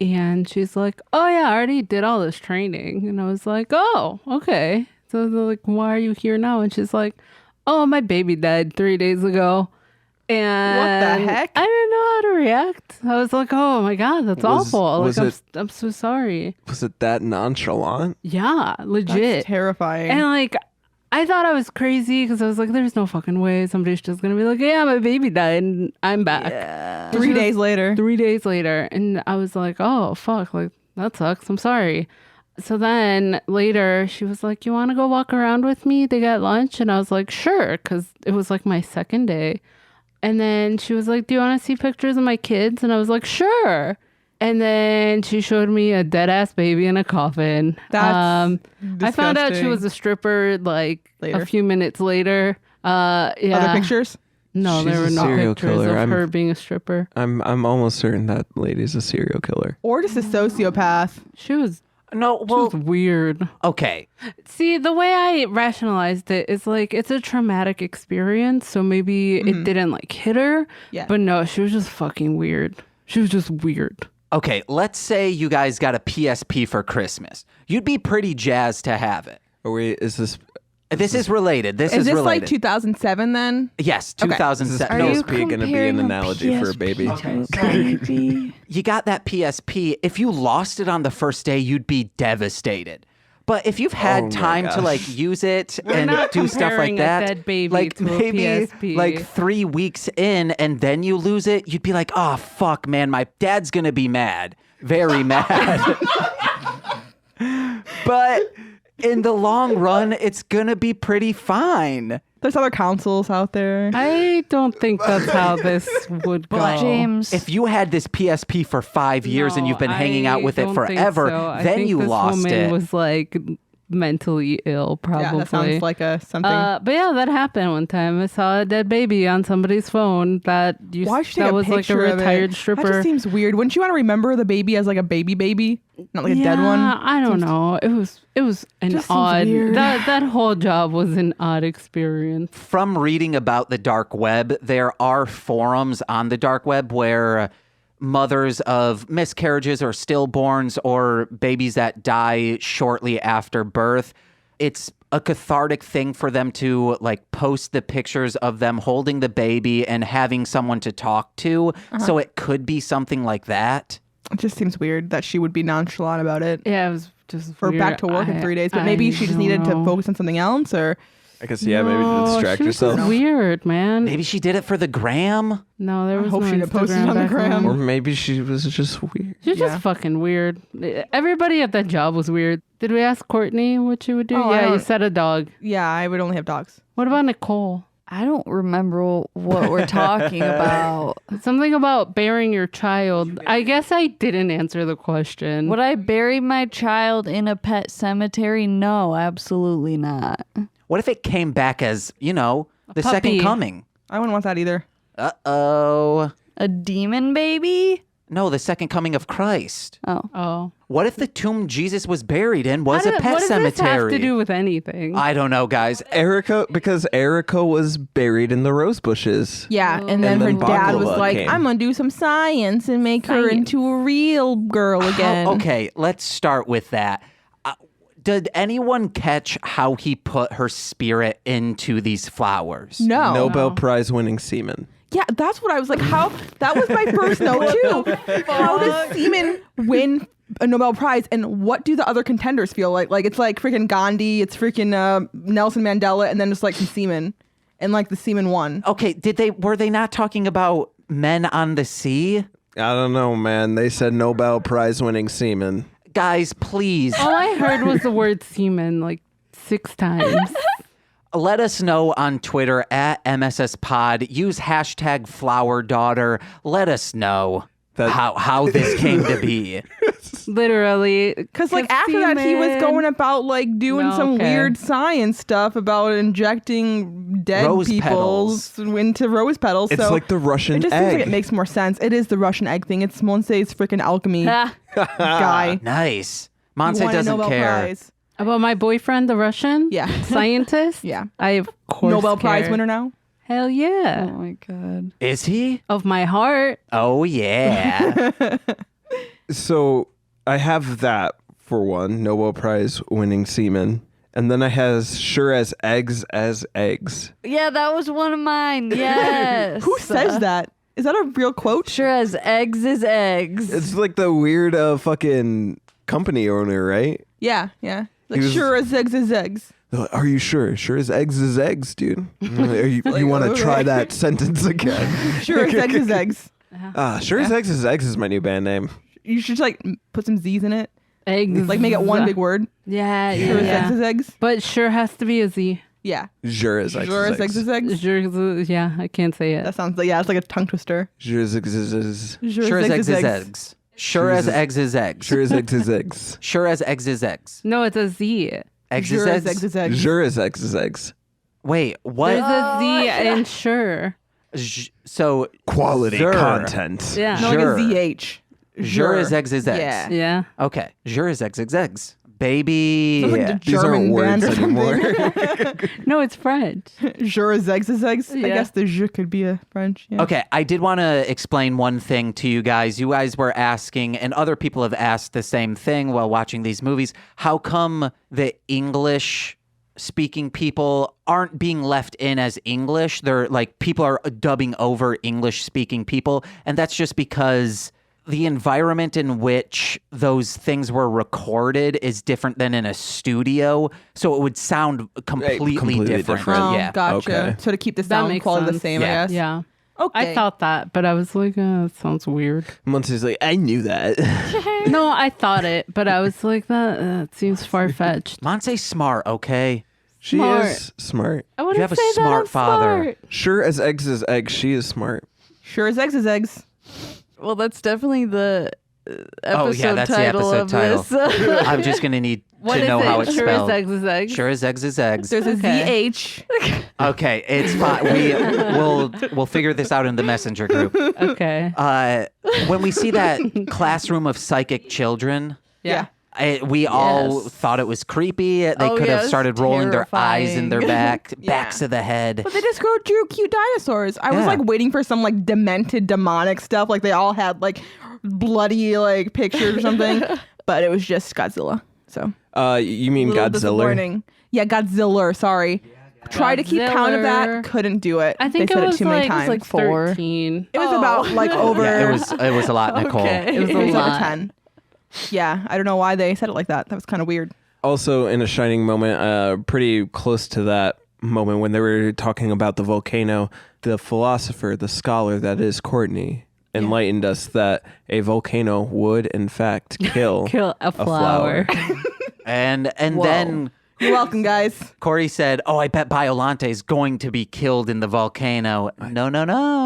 and she's like, "Oh yeah, I already did all this training," and I was like, "Oh, okay." So they're like, "Why are you here now?" And she's like, "Oh, my baby died 3 days ago." And What the heck? I didn't know how to react. I was like, "Oh my god, that's awful!" was Like, I'm so sorry. Was it that nonchalant? Yeah, legit. That's terrifying. And like, I thought I was crazy because I was like, "There's no fucking way somebody's just gonna be like, yeah, my baby died, and I'm back." Yeah. 3 days later. 3 days later, and I was like, "Oh fuck, like that sucks. I'm sorry." So then later, she was like, "You want to go walk around with me to get lunch?" And I was like, "Sure," because it was like my second day. And then she was like, "Do you want to see pictures of my kids?" And I was like, "Sure." And then she showed me a dead ass baby in a coffin. That's I found out she disgusting. was a stripper like Later. a few minutes later. Yeah. Other pictures? No, She's there were a no serial pictures killer. of her being a stripper. I'm almost certain that lady's a serial killer. Or just a sociopath? She was No, well, weird. okay. See, the way I rationalized it is like it's a traumatic experience, so maybe it didn't like hit her. Yeah. But no, she was just fucking weird. She was just weird. Okay, let's say you guys got a PSP for Christmas. You'd be pretty jazzed to have it. Or wait, is this This is related. This Is this related. like 2007 then? Yes, Okay. 2007. Are No, you PSP gonna be comparing an a analogy for a baby? PSP to a baby? you got that PSP. If you lost it on the first day, you'd be devastated. But if you've had Oh my time to gosh. like use it and not do stuff comparing like a that, dead baby like to a maybe PSP. like 3 weeks in and then you lose it, you'd be like, "Oh fuck, man, my dad's gonna be mad, very mad." But in the long run, it's gonna be pretty fine. There's other councils out there. I don't think that's how this would go. James, If you had this PSP for 5 years and No, you've been hanging out with I it don't think forever, so. I then think you this lost woman it. was like mentally ill, probably. Yeah, that sounds like a something. But yeah, that happened one time. I saw a dead baby on somebody's phone that Why should you take that a was like a picture of it? retired That stripper. just seems weird. Wouldn't you want to remember the baby as like a baby? Not like a dead one? I don't know. It was an Just seems odd. weird. That whole job was an odd experience. From reading about the dark web, there are forums on the dark web where mothers of miscarriages or stillborns or babies that die shortly after birth, it's a cathartic thing for them to like post the pictures of them holding the baby and having someone to talk to. So it could be something like that. It just seems weird that she would be nonchalant about it. Yeah, it was just Or weird. back to work in 3 days. But maybe she just needed to focus on something else, or I guess maybe to distract she was yourself. just weird, man. Maybe she did it for the gram. No, there was hope no she didn't post it Instagram on the back gram. then. Or maybe she was just weird. She's Yeah. just fucking weird. Everybody at that job was weird. Did we ask Courtney what she would do? Oh, I Yeah, you don't- said a dog. yeah, I would only have dogs. What about Nicole? I don't remember what we're talking about. Something about burying your child. I guess I didn't answer the question. Would I bury my child in a pet cemetery? No, absolutely not. What if it came back as, the second puppy. coming? I wouldn't want that either. Uh-oh. A demon baby? No, the second coming of Christ. Oh. What if the tomb Jesus was buried in was a pet what does cemetery? this have to do with anything? I don't know, guys. Because Erica was buried in the rose bushes. Yeah, and then And her then dad was Baklava like, came. I'm going to do some science and make her into a real girl again. Okay, let's start with that. Did anyone catch how he put her spirit into these flowers? No. Nobel Prize winning semen. Yeah, that's what I was like. How? That was my first note too. How does semen win a Nobel Prize, and what do the other contenders feel like? Like it's like freaking Gandhi, it's freaking Nelson Mandela, and then just like some semen, and like the semen won. Okay, were they not talking about men on the sea? I don't know, man. They said Nobel Prize winning semen. Guys, please All I heard was the word semen like 6 times. let us know on Twitter at MSS Pod. Use hashtag FlowerDaughter. Let us know. how this came to be. Literally. Because like after that, he was going about like doing some weird science stuff about injecting dead Rose people into rose petals. It's like the Russian it just egg. seems like it makes more sense. It is the Russian egg thing. It's Monse's freaking alchemy guy. Nice. He Monse won a doesn't Nobel care. Prize. About my boyfriend, the Russian scientist. Yeah. I of course Nobel Prize care. winner now. Hell yeah. Oh my god. Is he? Of my heart. Oh yeah. So I have that for one, Nobel Prize winning semen. And then I has sure as eggs as eggs. Yeah, that was one of mine. Yes. Who says that? Is that a real quote? Sure as eggs is eggs. It's like the weird fucking company owner, right? Yeah. Like He was- sure as eggs is eggs. Are you sure? Sure as eggs is eggs, dude. You want to try that sentence again? Sure as eggs is eggs. Sure as eggs is my new band name. You should like put some Z's in it. Eggs. Like make it one big word. Yeah, Sure as yeah. eggs is eggs. But sure has to be a Z. Yeah. Sure as eggs Sure is as eggs eggs. is eggs. Sure, yeah, I can't say it. That sounds like it's like a tongue twister. Sure as eggs is Sure as eggs is eggs. Sure as eggs is eggs. Sure as eggs is eggs. Sure as eggs is eggs. No, it's a Z. Eggs Sure is as eggs eggs. is eggs. Sure as eggs is eggs. Wait, There's what? a Z in sure. So Quality Zure. content. Yeah. No, Sure. like a ZH. Sure as eggs is eggs. Yeah. Yeah. Okay. Sure as eggs is eggs. Baby. Sounds like the These aren't German band words or anymore. something. No, it's French. Sure as eggs is eggs. I Yeah. guess the je could be a French. Yeah. Okay, I did want to explain one thing to you guys. You guys were asking, and other people have asked the same thing while watching these movies. How come the English speaking people aren't being left in as English? They're like, people are dubbing over English speaking people. And that's just because the environment in which those things were recorded is different than in a studio. So it would sound completely, completely different. different. Oh, Yeah. gotcha. Okay. So to keep the That sound makes quality the sense. same, Yeah. I guess. Yeah. Okay. I thought that, but I was like, it sounds weird. Monty's like, I knew that. No, I thought it, but I was like, that seems far fetched. Monse's smart, okay? She Smart. is smart. I wouldn't have a say that smart I'm father. smart. Sure as eggs is eggs, she is smart. Sure as eggs is eggs. Well, that's definitely the episode that's the title episode of this. I'm just going to need What to is know it? how it's Sure spelled. as eggs is eggs. Sure as eggs is eggs. There's a Okay. ZH. Okay, it's fine. We'll figure this out in the messenger group. Okay. When we see that classroom of psychic children, Yeah. we all Yes. thought it was creepy. They Oh, could yeah, have it's started rolling their eyes in their terrifying. backs of the head. But they just drew cute dinosaurs. I was Yeah. like waiting for some like demented demonic stuff. Like they all had like bloody like pictures or something. But it was just Godzilla. So You mean a little Godzilla? disappointing. Yeah, Godzilla. Sorry. Try to keep count of that. Godzilla. Couldn't do it. I think they said it was too many like, times. like 4. 13. It was about like over. Yeah, it was a lot, Nicole. Okay. It was it a was over lot. 10. Yeah, I don't know why they said it like that. That was kind of weird. Also, in a shining moment, pretty close to that moment when they were talking about the volcano, the philosopher, the scholar that is Courtney, enlightened us that a volcano would, in fact, kill A flower. And Whoa. then You're welcome, guys. Corey said, "Oh, I bet Biollante is going to be killed in the volcano." No.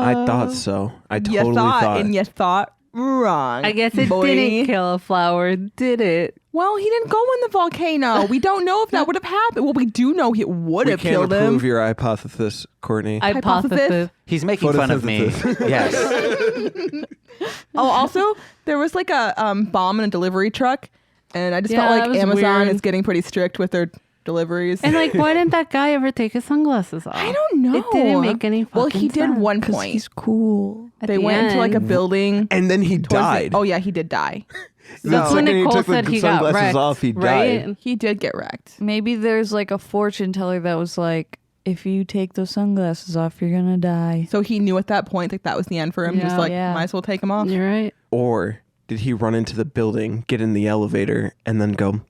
I thought so. I totally You thought, thought. and you thought wrong. I guess it boy. didn't kill a flower, did it? Well, he didn't go in the volcano. We don't know if that would have happened. Well, we do know it would we have can't killed approve him. your hypothesis, Courtney. Hypothesis. He's making fun of me. Yes. Oh, also, there was like a bomb in a delivery truck, and I just Yeah, felt that like was Amazon weird. is getting pretty strict with their deliveries. And like, why didn't that guy ever take his sunglasses off? I don't know. It didn't make any fucking Well, he did sense. one Because point. he's cool. At They the went into like a end. building. And then he towards the- died. Oh yeah, he did die. The That's when second he Nicole took the said he got sunglasses wrecked, off, he right? died. He did get wrecked. Maybe there's like a fortune teller that was like, if you take those sunglasses off, you're gonna die. So he knew at that point that that was the end for him. He was Yeah. like, Yeah. might as well take him off. You're right. Or did he run into the building, get in the elevator, and then go,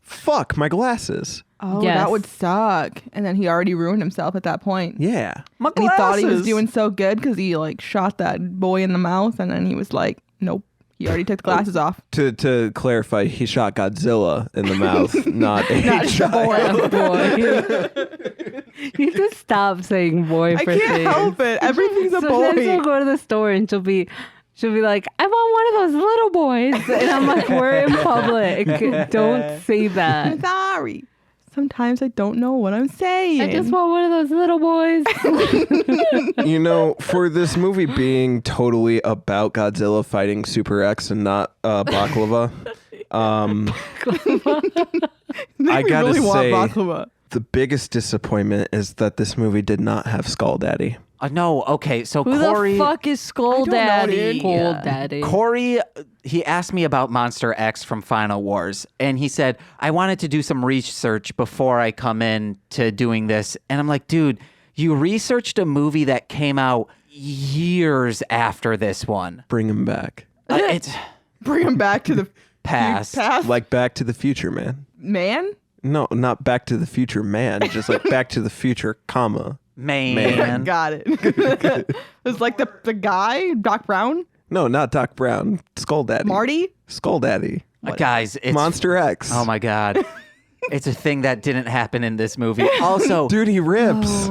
fuck, my glasses? Oh, Yes. that would suck. And then he already ruined himself at that point. Yeah. My And he thought he was glasses. doing so good because he like shot that boy in the mouth, and then he was like, nope. He already took the glasses off. To clarify, he shot Godzilla in the mouth, not a child. Boy. You just stop saying boy I for can't things. help it. Everything's a Sometimes we'll boy. go to the store and she'll be, she'll be like, I want one of those little boys. And I'm like, we're in public. Don't say that. Sorry. Sometimes I don't know what I'm saying. I just want one of those little boys. You know, for this movie being totally about Godzilla fighting Super X and not baklava, I gotta really say, want baklava. the biggest disappointment is that this movie did not have Skull Daddy. No, okay, so Who Corey... the fuck is Skull I don't know, Daddy? dude. Cool daddy. Corey, he asked me about Monster X from Final Wars, and he said, I wanted to do some research before I come in to doing this. And I'm like, dude, you researched a movie that came out years after this one. Bring him back. It's Bring him back to the past. Like Back to the Future, man. Man? No, not Back to the Future, man. Just like Back to the Future, comma. Man. Got it. It's like the guy, Doc Brown? No, not Doc Brown. Skull Daddy. Marty? Skull Daddy. Guys, it's... Monster X. Oh my God. It's a thing that didn't happen in this movie. Also, Dude, he rips.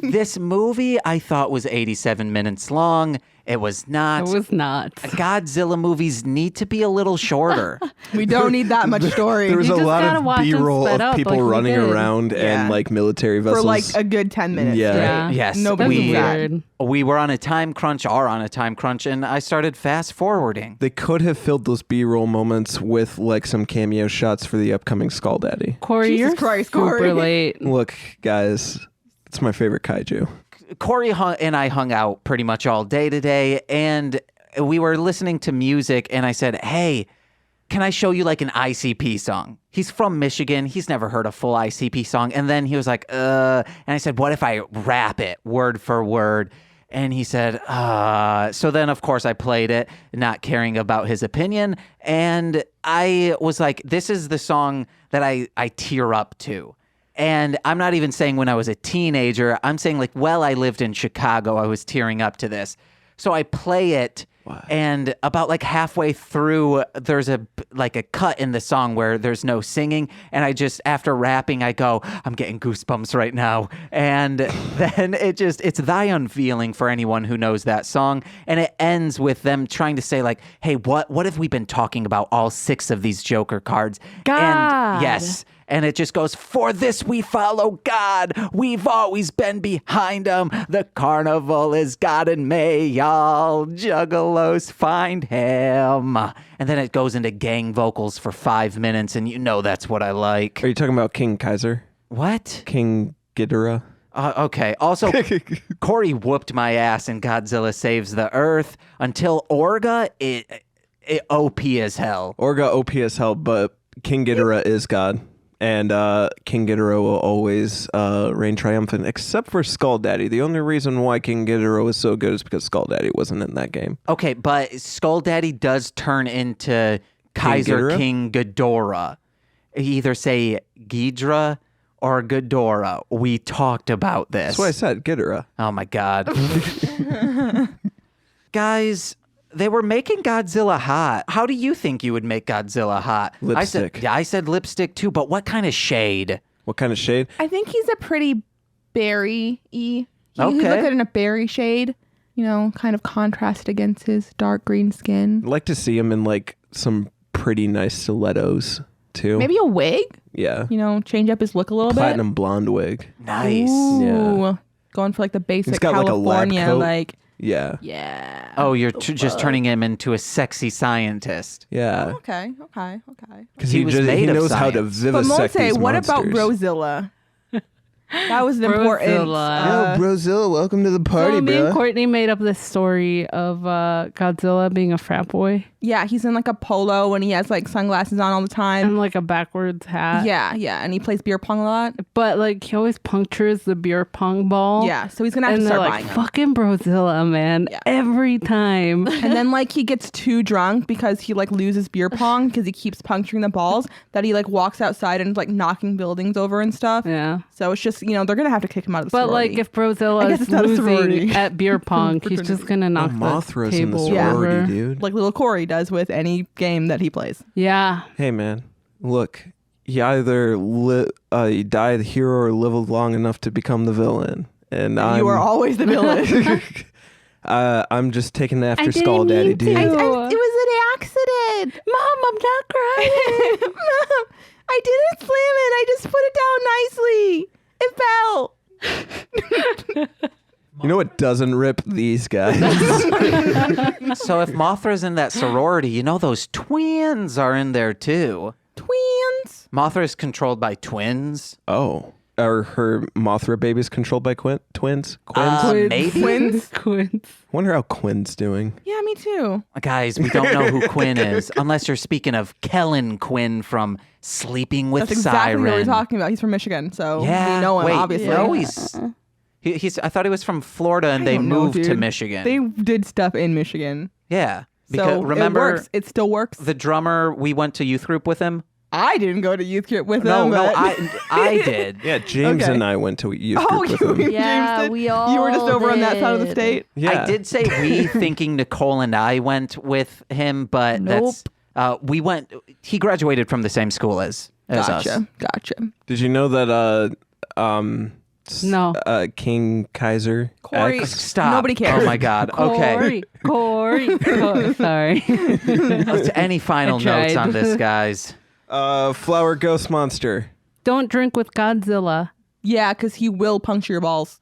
this movie I thought was 87 minutes long. It was not. It was not. Godzilla movies need to be a little shorter. We don't need that much story. There was You a just lot gotta of watch 'em B-roll sped of up people like we running did. around Yeah. and like military vessels. for like a good 10 minutes. Yeah. Yeah. Yes, Nobody we knew that. Weird. we were on a time crunch, and I started fast forwarding. They could have filled those B-roll moments with like some cameo shots for the upcoming Skull Daddy. Corey, Jesus you're Christ, super Corey. late. Look, guys, it's my favorite kaiju. Corey and I hung out pretty much all day today, and we were listening to music, and I said, hey, can I show you like an ICP song? He's from Michigan. He's never heard a full ICP song. And then he was like, and I said, what if I rap it word for word? And he said, so then of course I played it, not caring about his opinion. And I was like, this is the song that I tear up to. And I'm not even saying when I was a teenager. I'm saying like, well, I lived in Chicago. I was tearing up to this. So I play it. And about like halfway through, there's a cut in the song where there's no singing. And I just, after rapping, I go, I'm getting goosebumps right now. And then it's Thy Unfeeling for anyone who knows that song. And it ends with them trying to say like, hey, what have we been talking about all 6 of these Joker cards? God. And yes. And it just goes, for this we follow God. We've always been behind him. The carnival is God and may y'all juggalos find him. And then it goes into gang vocals for 5 minutes, and you know that's what I like. Are you talking about King Kaiser? What? King Ghidorah? Okay. Also, Corey whooped my ass in Godzilla Saves the Earth until Orga, it OP as hell. Orga OP as hell, but King Ghidorah is God. And King Ghidorah will always reign triumphant, except for Skull Daddy. The only reason why King Ghidorah was so good is because Skull Daddy wasn't in that game. Okay, but Skull Daddy does turn into Kaiser Ghidorah? King Ghidorah. Either say Ghidra or Ghidorah. We talked about this. That's what I said, Ghidorah. Oh my God. Guys, they were making Godzilla hot. How do you think you would make Godzilla hot? Lipstick. I said lipstick too, but what kind of shade? What kind of shade? I think he's a pretty berry-y. He Okay. look good in a berry shade, you know, kind of contrasted against his dark green skin. I'd like to see him in like some pretty nice stilettos too. Maybe a wig, Yeah. you know, change up his look a little Platinum blonde wig. Nice. bit. Yeah. Ooh. Going for like the basic He's got, like, a lab California, coat. like, Yeah. yeah. Oh, you're just turning him into a sexy scientist. Yeah. Okay. Because He he, was just, made he of knows how to science. But vivisect Monse, these what about monsters. Brozilla? That was an important. Brozilla. Yo, Brozilla, welcome to the party, So me and bro. Courtney made up this story of Godzilla being a frat boy Yeah, he's in like a polo and he has like sunglasses on all the time. and like a backwards hat. Yeah, and he plays beer pong a lot. But like he always punctures the beer pong ball. Yeah, so he's gonna have And to they're start like, buying them. fucking Brozilla, man. Yeah. Every time. And then like he gets too drunk because he like loses beer pong because he keeps puncturing the balls that he like walks outside and is like knocking buildings over and stuff. Yeah. So it's just, you know, they're gonna have to kick him out of the But sorority. like if I Brozilla guess is it's not a sorority. losing at beer pong, he's just gonna knock the Mothra's in the table sorority, over. dude. like little Corey does with any game that he plays. Yeah. Hey, man. Look, you either you die the hero or live long enough to become the villain. And You are always the villain. I'm just taking after didn't Skull Daddy, mean to. dude. it was an accident. Mom, I'm not crying. Mom, I didn't slam it. I just put it down nicely. It fell. You know what doesn't rip these guys? So if Mothra's in that sorority, you know those twins are in there too. Twins. Mothra is controlled by twins. Oh. Are her Mothra babies controlled by twins? Quins? Maybe. Twins. Quins. Wonder how Quinn's doing. Yeah, me too. Guys, we don't know who Quinn is, unless you're speaking of Kellen Quinn from Sleeping with That's exactly Siren. what we're talking about. He's from Michigan, so Yeah, we know him, wait, obviously. No, he's. I thought he was from Florida, and they don't know, moved to dude. Michigan. They did stuff in Michigan. Yeah, because So remember it works. It still works. the drummer. We went to youth group with him. I didn't go to youth group with No, him. no, but- I did. Yeah, James Okay. and I went to youth Oh, group with you, him. James Yeah, did? we all You were just over on that side of the did. state. Yeah. I did say we, thinking Nicole and I went with him, but that's we went. He graduated from the same school as us. Gotcha. Did you know that No. King Kaiser Corey- X? Stop! Nobody cares. Oh my God. Okay. Corey. Sorry. Any final I tried. notes on this, guys? Flower Ghost Monster. Don't drink with Godzilla. Yeah, because he will puncture your balls.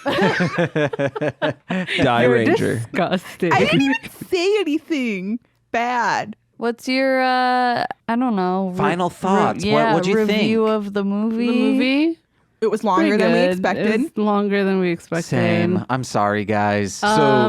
Die You're Ranger. disgusting. I didn't even say anything bad. What's your I don't know Final thoughts. Yeah, What'd you review think? of the movie. The movie? It was longer Pretty than we good. expected. It's longer than we expected. Same. I'm sorry, guys. I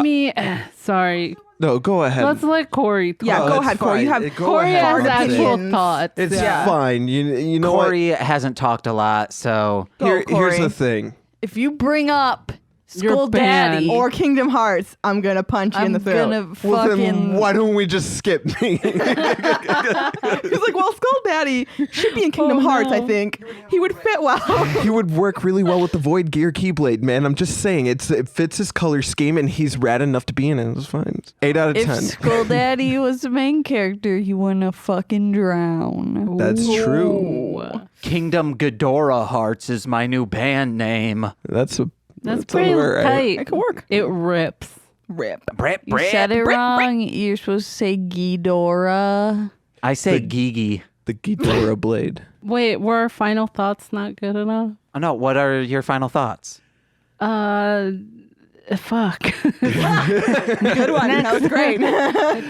mean, sorry. No, go ahead. Let's let Corey talk. Yeah, Oh, go it's ahead, Corey. You fine. have Go Corey ahead. has hard actual opinions. thoughts. It's yeah. fine. You know Corey hasn't talked a lot, so Go, what? Here's Corey. the thing. If you bring up You're Skull Daddy, banned. Or Kingdom Hearts, I'm gonna punch you in I'm the throat. gonna Well, then fucking. why don't we just skip me? He's like, well, Skull Daddy should be in Kingdom Hearts, I think. He would fit well. He would work really well with the Void Gear Keyblade, man. I'm just saying, it fits his color scheme, and he's rad enough to be in it. It's fine. 8 out of If 10. Skull Daddy was the main character, he wouldn't fucking drown. That's true. Kingdom Ghidorah Hearts is my new band name. That's pretty all right. tight. It could work. It rips. Rip. Brett, You said it wrong. You're supposed to say Ghidorah. I say Gigi. The Ghidorah blade. Wait, were our final thoughts not good enough? Oh, no, what are your final thoughts? Fuck. Good one. That was great.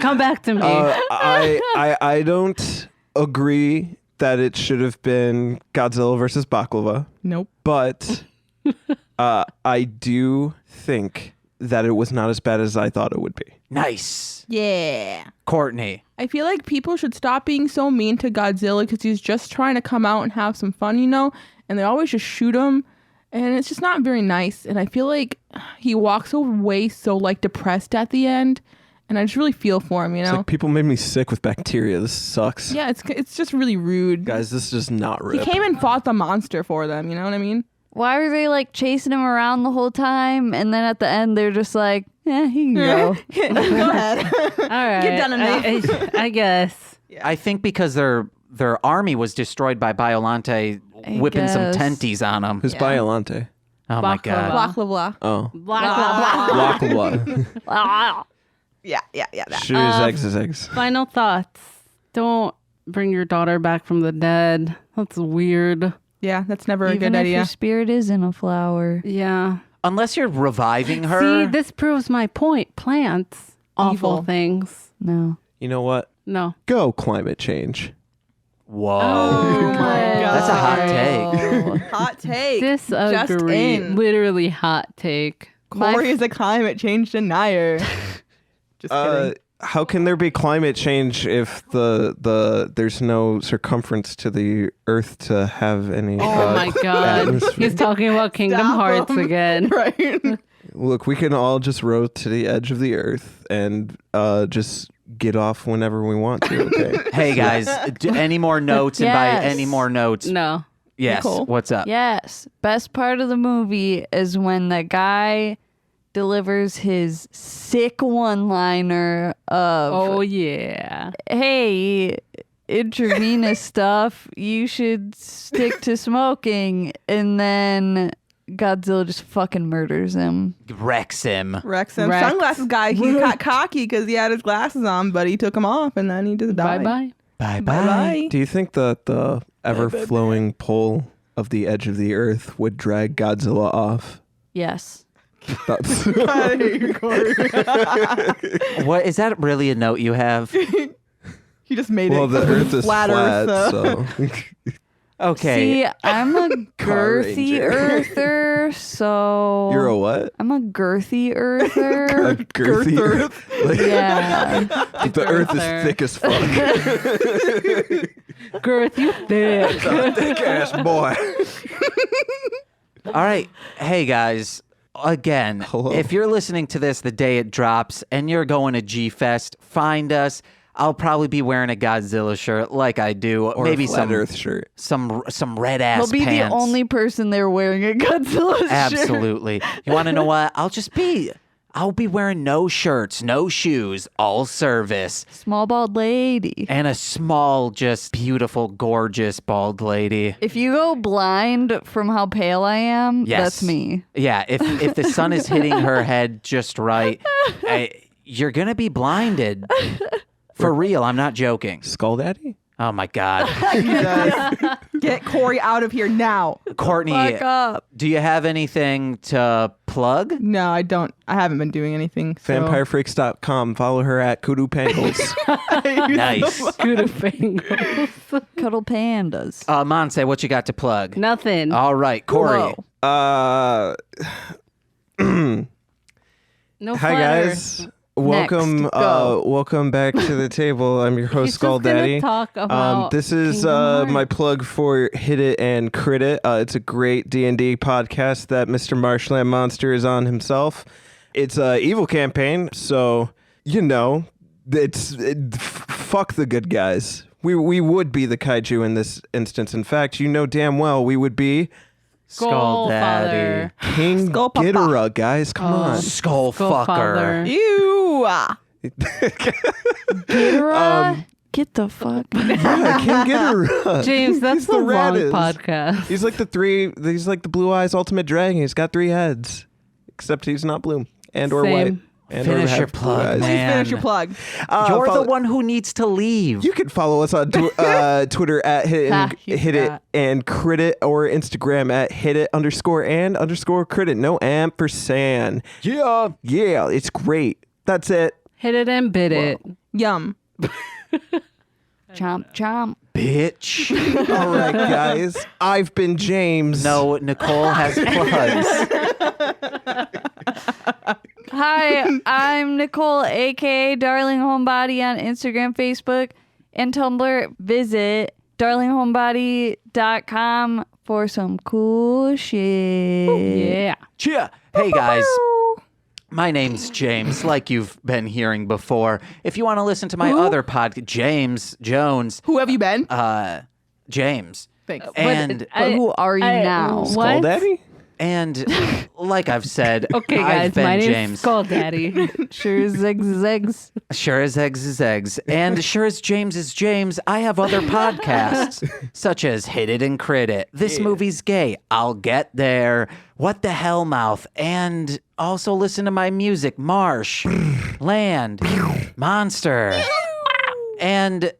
Come back to me. I don't agree that it should have been Godzilla versus Baklava, Nope. but I do think that it was not as bad as I thought it would be. Nice. Yeah. Courtney. I feel like people should stop being so mean to Godzilla because he's just trying to come out and have some fun, you know? And they always just shoot him. And it's just not very nice. And I feel like he walks away so like depressed at the end. And I just really feel for him, you It's know? like people made me sick with bacteria. This sucks. Yeah, it's just really rude. Guys, this is just not He rip. came and fought the monster for them, you know what I mean? Why were they like chasing him around the whole time? And then at the end, they're just like, he can go. Go ahead. All right. You've done enough. I guess. I think because their army was destroyed by Biollante whipping some guess. tenties on them. Who's Biollante? Oh my Baklava. God. Blah, blah, blah. Oh. Blah, blah, blah. Baklava. Yeah, that. Shoot his eggs as eggs. Final thoughts. Don't bring your daughter back from the dead. That's weird. Yeah, that's never a Even good if idea. your spirit is in a flower. Yeah. Unless you're reviving her. See, this proves my point. Plants. Awful Evil. things. No. You know what? No. Go climate change. Whoa. Oh my That's a hot Oh. take. Hot take. Disagree. in. Literally hot take. Corey is a climate change denier. Just kidding. How can there be climate change if there's no circumference to the Earth to have any? Oh my God. atmosphere? He's talking about Kingdom Stop Hearts him. again. Right. Look, we can all just row to the edge of the Earth and just get off whenever we want to. Okay. Hey guys, any more notes? And by Yes. any more notes, No. yes. Nicole? What's up? Yes. Best part of the movie is when the guy delivers his sick one-liner of, Oh, yeah. hey, intravenous stuff, you should stick to smoking. And then Godzilla just fucking murders him. Wrecks him. Rex him. Rex. Sunglasses guy, he got cocky because he had his glasses on, but he took them off and then he just died. Bye-bye. Bye-bye. Bye-bye. Do you think that the ever-flowing pull of the edge of the earth would drag Godzilla off? Yes. That's What is that really a note you have? He just made well, it. the earth is flat flat, Earth, so Okay. See, I'm a Car girthy Ranger. earther, so you're a what? I'm a girthy A earther. girthy earth. Like, Yeah. the earth is Girther. thick as fuck. Girth, you thick. Thick ass boy. All right. Hey, guys. Again, Hello. if you're listening to this the day it drops and you're going to G-Fest, find us. I'll probably be wearing a Godzilla shirt like I do. Or maybe a flat some earth shirt. some red ass He'll be pants. the only person there wearing a Godzilla shirt. Absolutely. You want to know what? I'll be wearing no shirts, no shoes, all service. Small bald lady. And a small, just beautiful, gorgeous bald lady. If you go blind from how pale I am, Yes. that's me. Yeah, if the sun is hitting her head just right, you're going to be blinded. For real, I'm not joking. Skull Daddy? Oh my God. Jesus. Get Corey out of here now. Courtney, Fuck up. do you have anything to plug? No, I don't. I haven't been doing anything. So. Vampirefreaks.com. Follow her at Kudu Pangles. Nice. Good fingers. Cuddle pandas. Monse, what you got to plug? Nothing. All right, Corey. Whoa. No Hi flutter. guys. Welcome Next, go. welcome back to the table. I'm your host He's Skull just gonna Daddy. talk about This is Kingdom Hearts. my plug for Hit It and Crit It. It's a great D&D podcast that Mr. Marshland Monster is on himself. It's a evil campaign, so fuck the good guys. We would be the kaiju in this instance. In fact, you know damn well we would be Skull Daddy. Father. King Skull Papa. Ghidorah, guys. Come on. Skull Go fucker. Father. Ew. Ghidorah? Get the fuck. Yeah, King Ghidorah. James, that's He's the wrong raddest. podcast. He's like the Blue Eyes Ultimate Dragon. He's got 3 heads, except he's not blue and or Same. white. And Finish or your have blue plug, eyes. man. Finish your plug. You're Follow- the one who needs to leave. You can follow us on Twitter at Hit It Ah, he's Hit It fat. and Crit It, or Instagram at Hit It _and _Crit It. No ampersand. Yeah, it's great. That's it. Hit it and bit it. Yum. Chomp, chomp. Bitch. All right, guys. I've been James. No, Nicole has plugs. Hi, I'm Nicole, aka Darling Homebody on Instagram, Facebook, and Tumblr. Visit darlinghomebody.com for some cool shit. Yeah. Cheer. Hey, guys. My name's James, like you've been hearing before. If you want to listen to my other podcast, James Jones, Who have you been? James. Thanks. And But who are you now? What? Skull Daddy? and like I've said, Okay, I've guys, been my name's James. Skull Daddy. Sure as eggs. Sure as Eggz is Eggz. And sure as James is James, I have other podcasts, such as Hit It and Crit It, This Movie's Gay, I'll Get There, What the Hell Mouth, and also listen to my music, Marsh, Land, Monster. And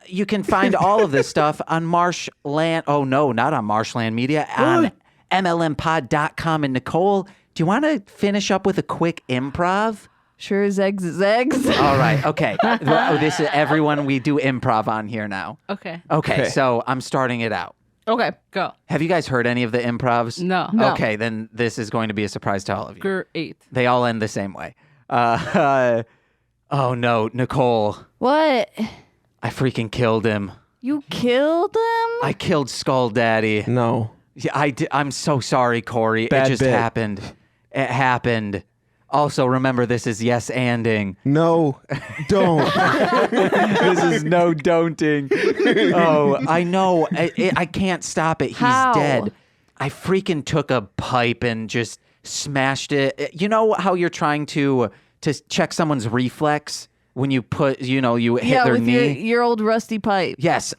you can find all of this stuff on Marshland. Oh, no, not on Marshland Media, on MLMpod.com. And Nicole, do you want to finish up with a quick improv? Sure as eggs. All right. Okay. Well, this is everyone. We do improv on here now. Okay. Okay. So I'm starting it out. Okay. Go. Have you guys heard any of the improvs? No. Okay. Then this is going to be a surprise to all of you. Great. They all end the same way. Oh no, Nicole. What? I freaking killed him. You killed him? I killed Skull Daddy. No. Yeah, I did. I'm so sorry, Corey. Bad it just bit. happened. It happened. Also, remember, this is yes-anding. No. Don't. This is no don'ting. Oh, I know. I can't stop it. He's How? dead. I freaking took a pipe and just smashed it. You know how you're trying to check someone's reflex when you put, you hit Yeah, their with knee. your old rusty pipe. Yes.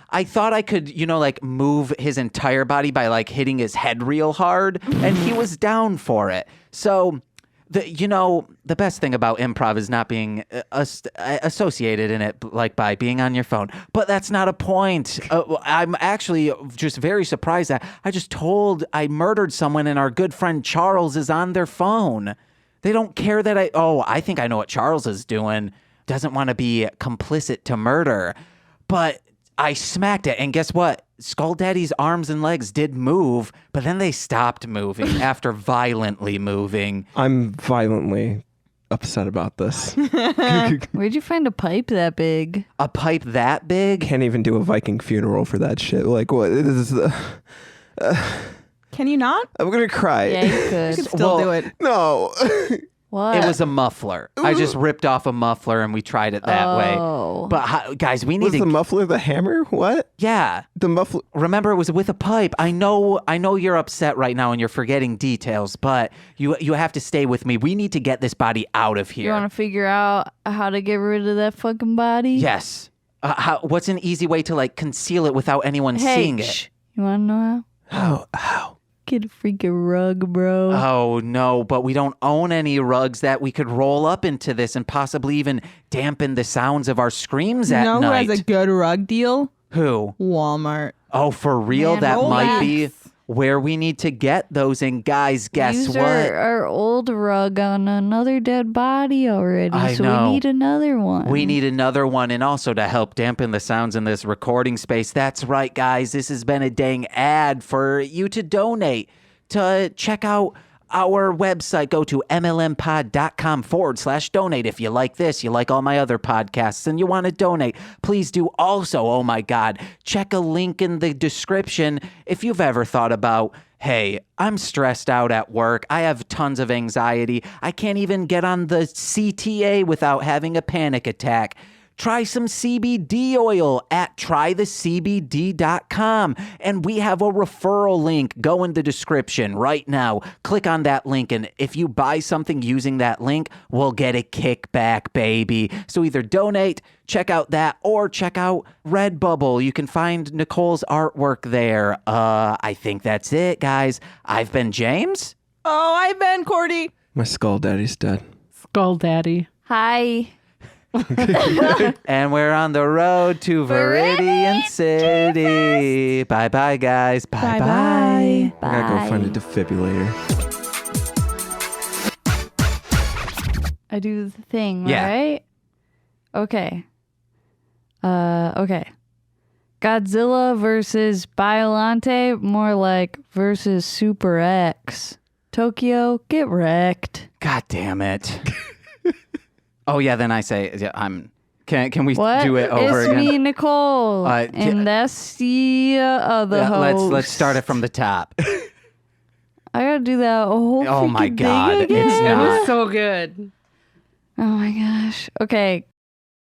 I thought I could, like move his entire body by like hitting his head real hard, and he was down for it. So, the best thing about improv is not being associated in it, like by being on your phone. But that's not a point. I'm actually just very surprised that I murdered someone, and our good friend Charles is on their phone. They don't care that I think I know what Charles is doing. Doesn't want to be complicit to murder. But I smacked it, and guess what? Skull Daddy's arms and legs did move, but then they stopped moving after violently moving. I'm violently upset about this. Where'd you find a pipe that big? A pipe that big? Can't even do a Viking funeral for that shit. Like, what? This is, Can you not? I'm gonna cry. Yeah, you You could. can still do it. No. What? It was a muffler. I just ripped off a muffler and we tried it that way. Oh. But guys, we need Was to. the muffler the hammer? What? Yeah. The muffler. Remember, it was with a pipe. I know you're upset right now and you're forgetting details, but you have to stay with me. We need to get this body out of You here. want to figure out how to get rid of that fucking body? Yes. What's an easy way to like conceal it without anyone Hey, seeing it? you want to know how? How? Get a freaking rug, bro. Oh no, but we don't own any rugs that we could roll up into this and possibly even dampen the sounds of our screams You at know who night. has a good rug deal? Who? Walmart. Oh, for real? Man, That might be Rolex. where we need to get those. And guys, guess Use what? Our old rug on another dead body already, I so know. we need another one. We need another one, and also to help dampen the sounds in this recording space. That's right, guys. This has been a dang ad for you to donate. To check out our website, go to mlmpod.com/donate. If you like this, you like all my other podcasts, and you want to donate, please do also. Oh my God, check a link in the description if you've ever thought about, hey, I'm stressed out at work. I have tons of anxiety. I can't even get on the CTA without having a panic attack. Try some CBD oil at trythecbd.com. And we have a referral link. Go in the description right now. Click on that link. And if you buy something using that link, we'll get a kickback, baby. So either donate, check out that, or check out Redbubble. You can find Nicole's artwork there. I think that's it, guys. I've been James. Oh, I've been Courtney. My skull daddy's dead. Skull Daddy. Hi. And we're on the road to Viridian City. Bye-bye, guys. Bye-bye. I gotta go find a defibrillator. I do the thing, Yeah. right? Okay. Okay. Godzilla versus Biollante, more like versus Super X. Tokyo, get wrecked. God damn it. Oh, yeah, then I say, can we What? do it over it's again? me, Nicole. Yeah. And that's the other host. Let's start it from the top. I gotta do that whole Oh my freaking God, thing again. it's It not. was so good. Oh my gosh. Okay.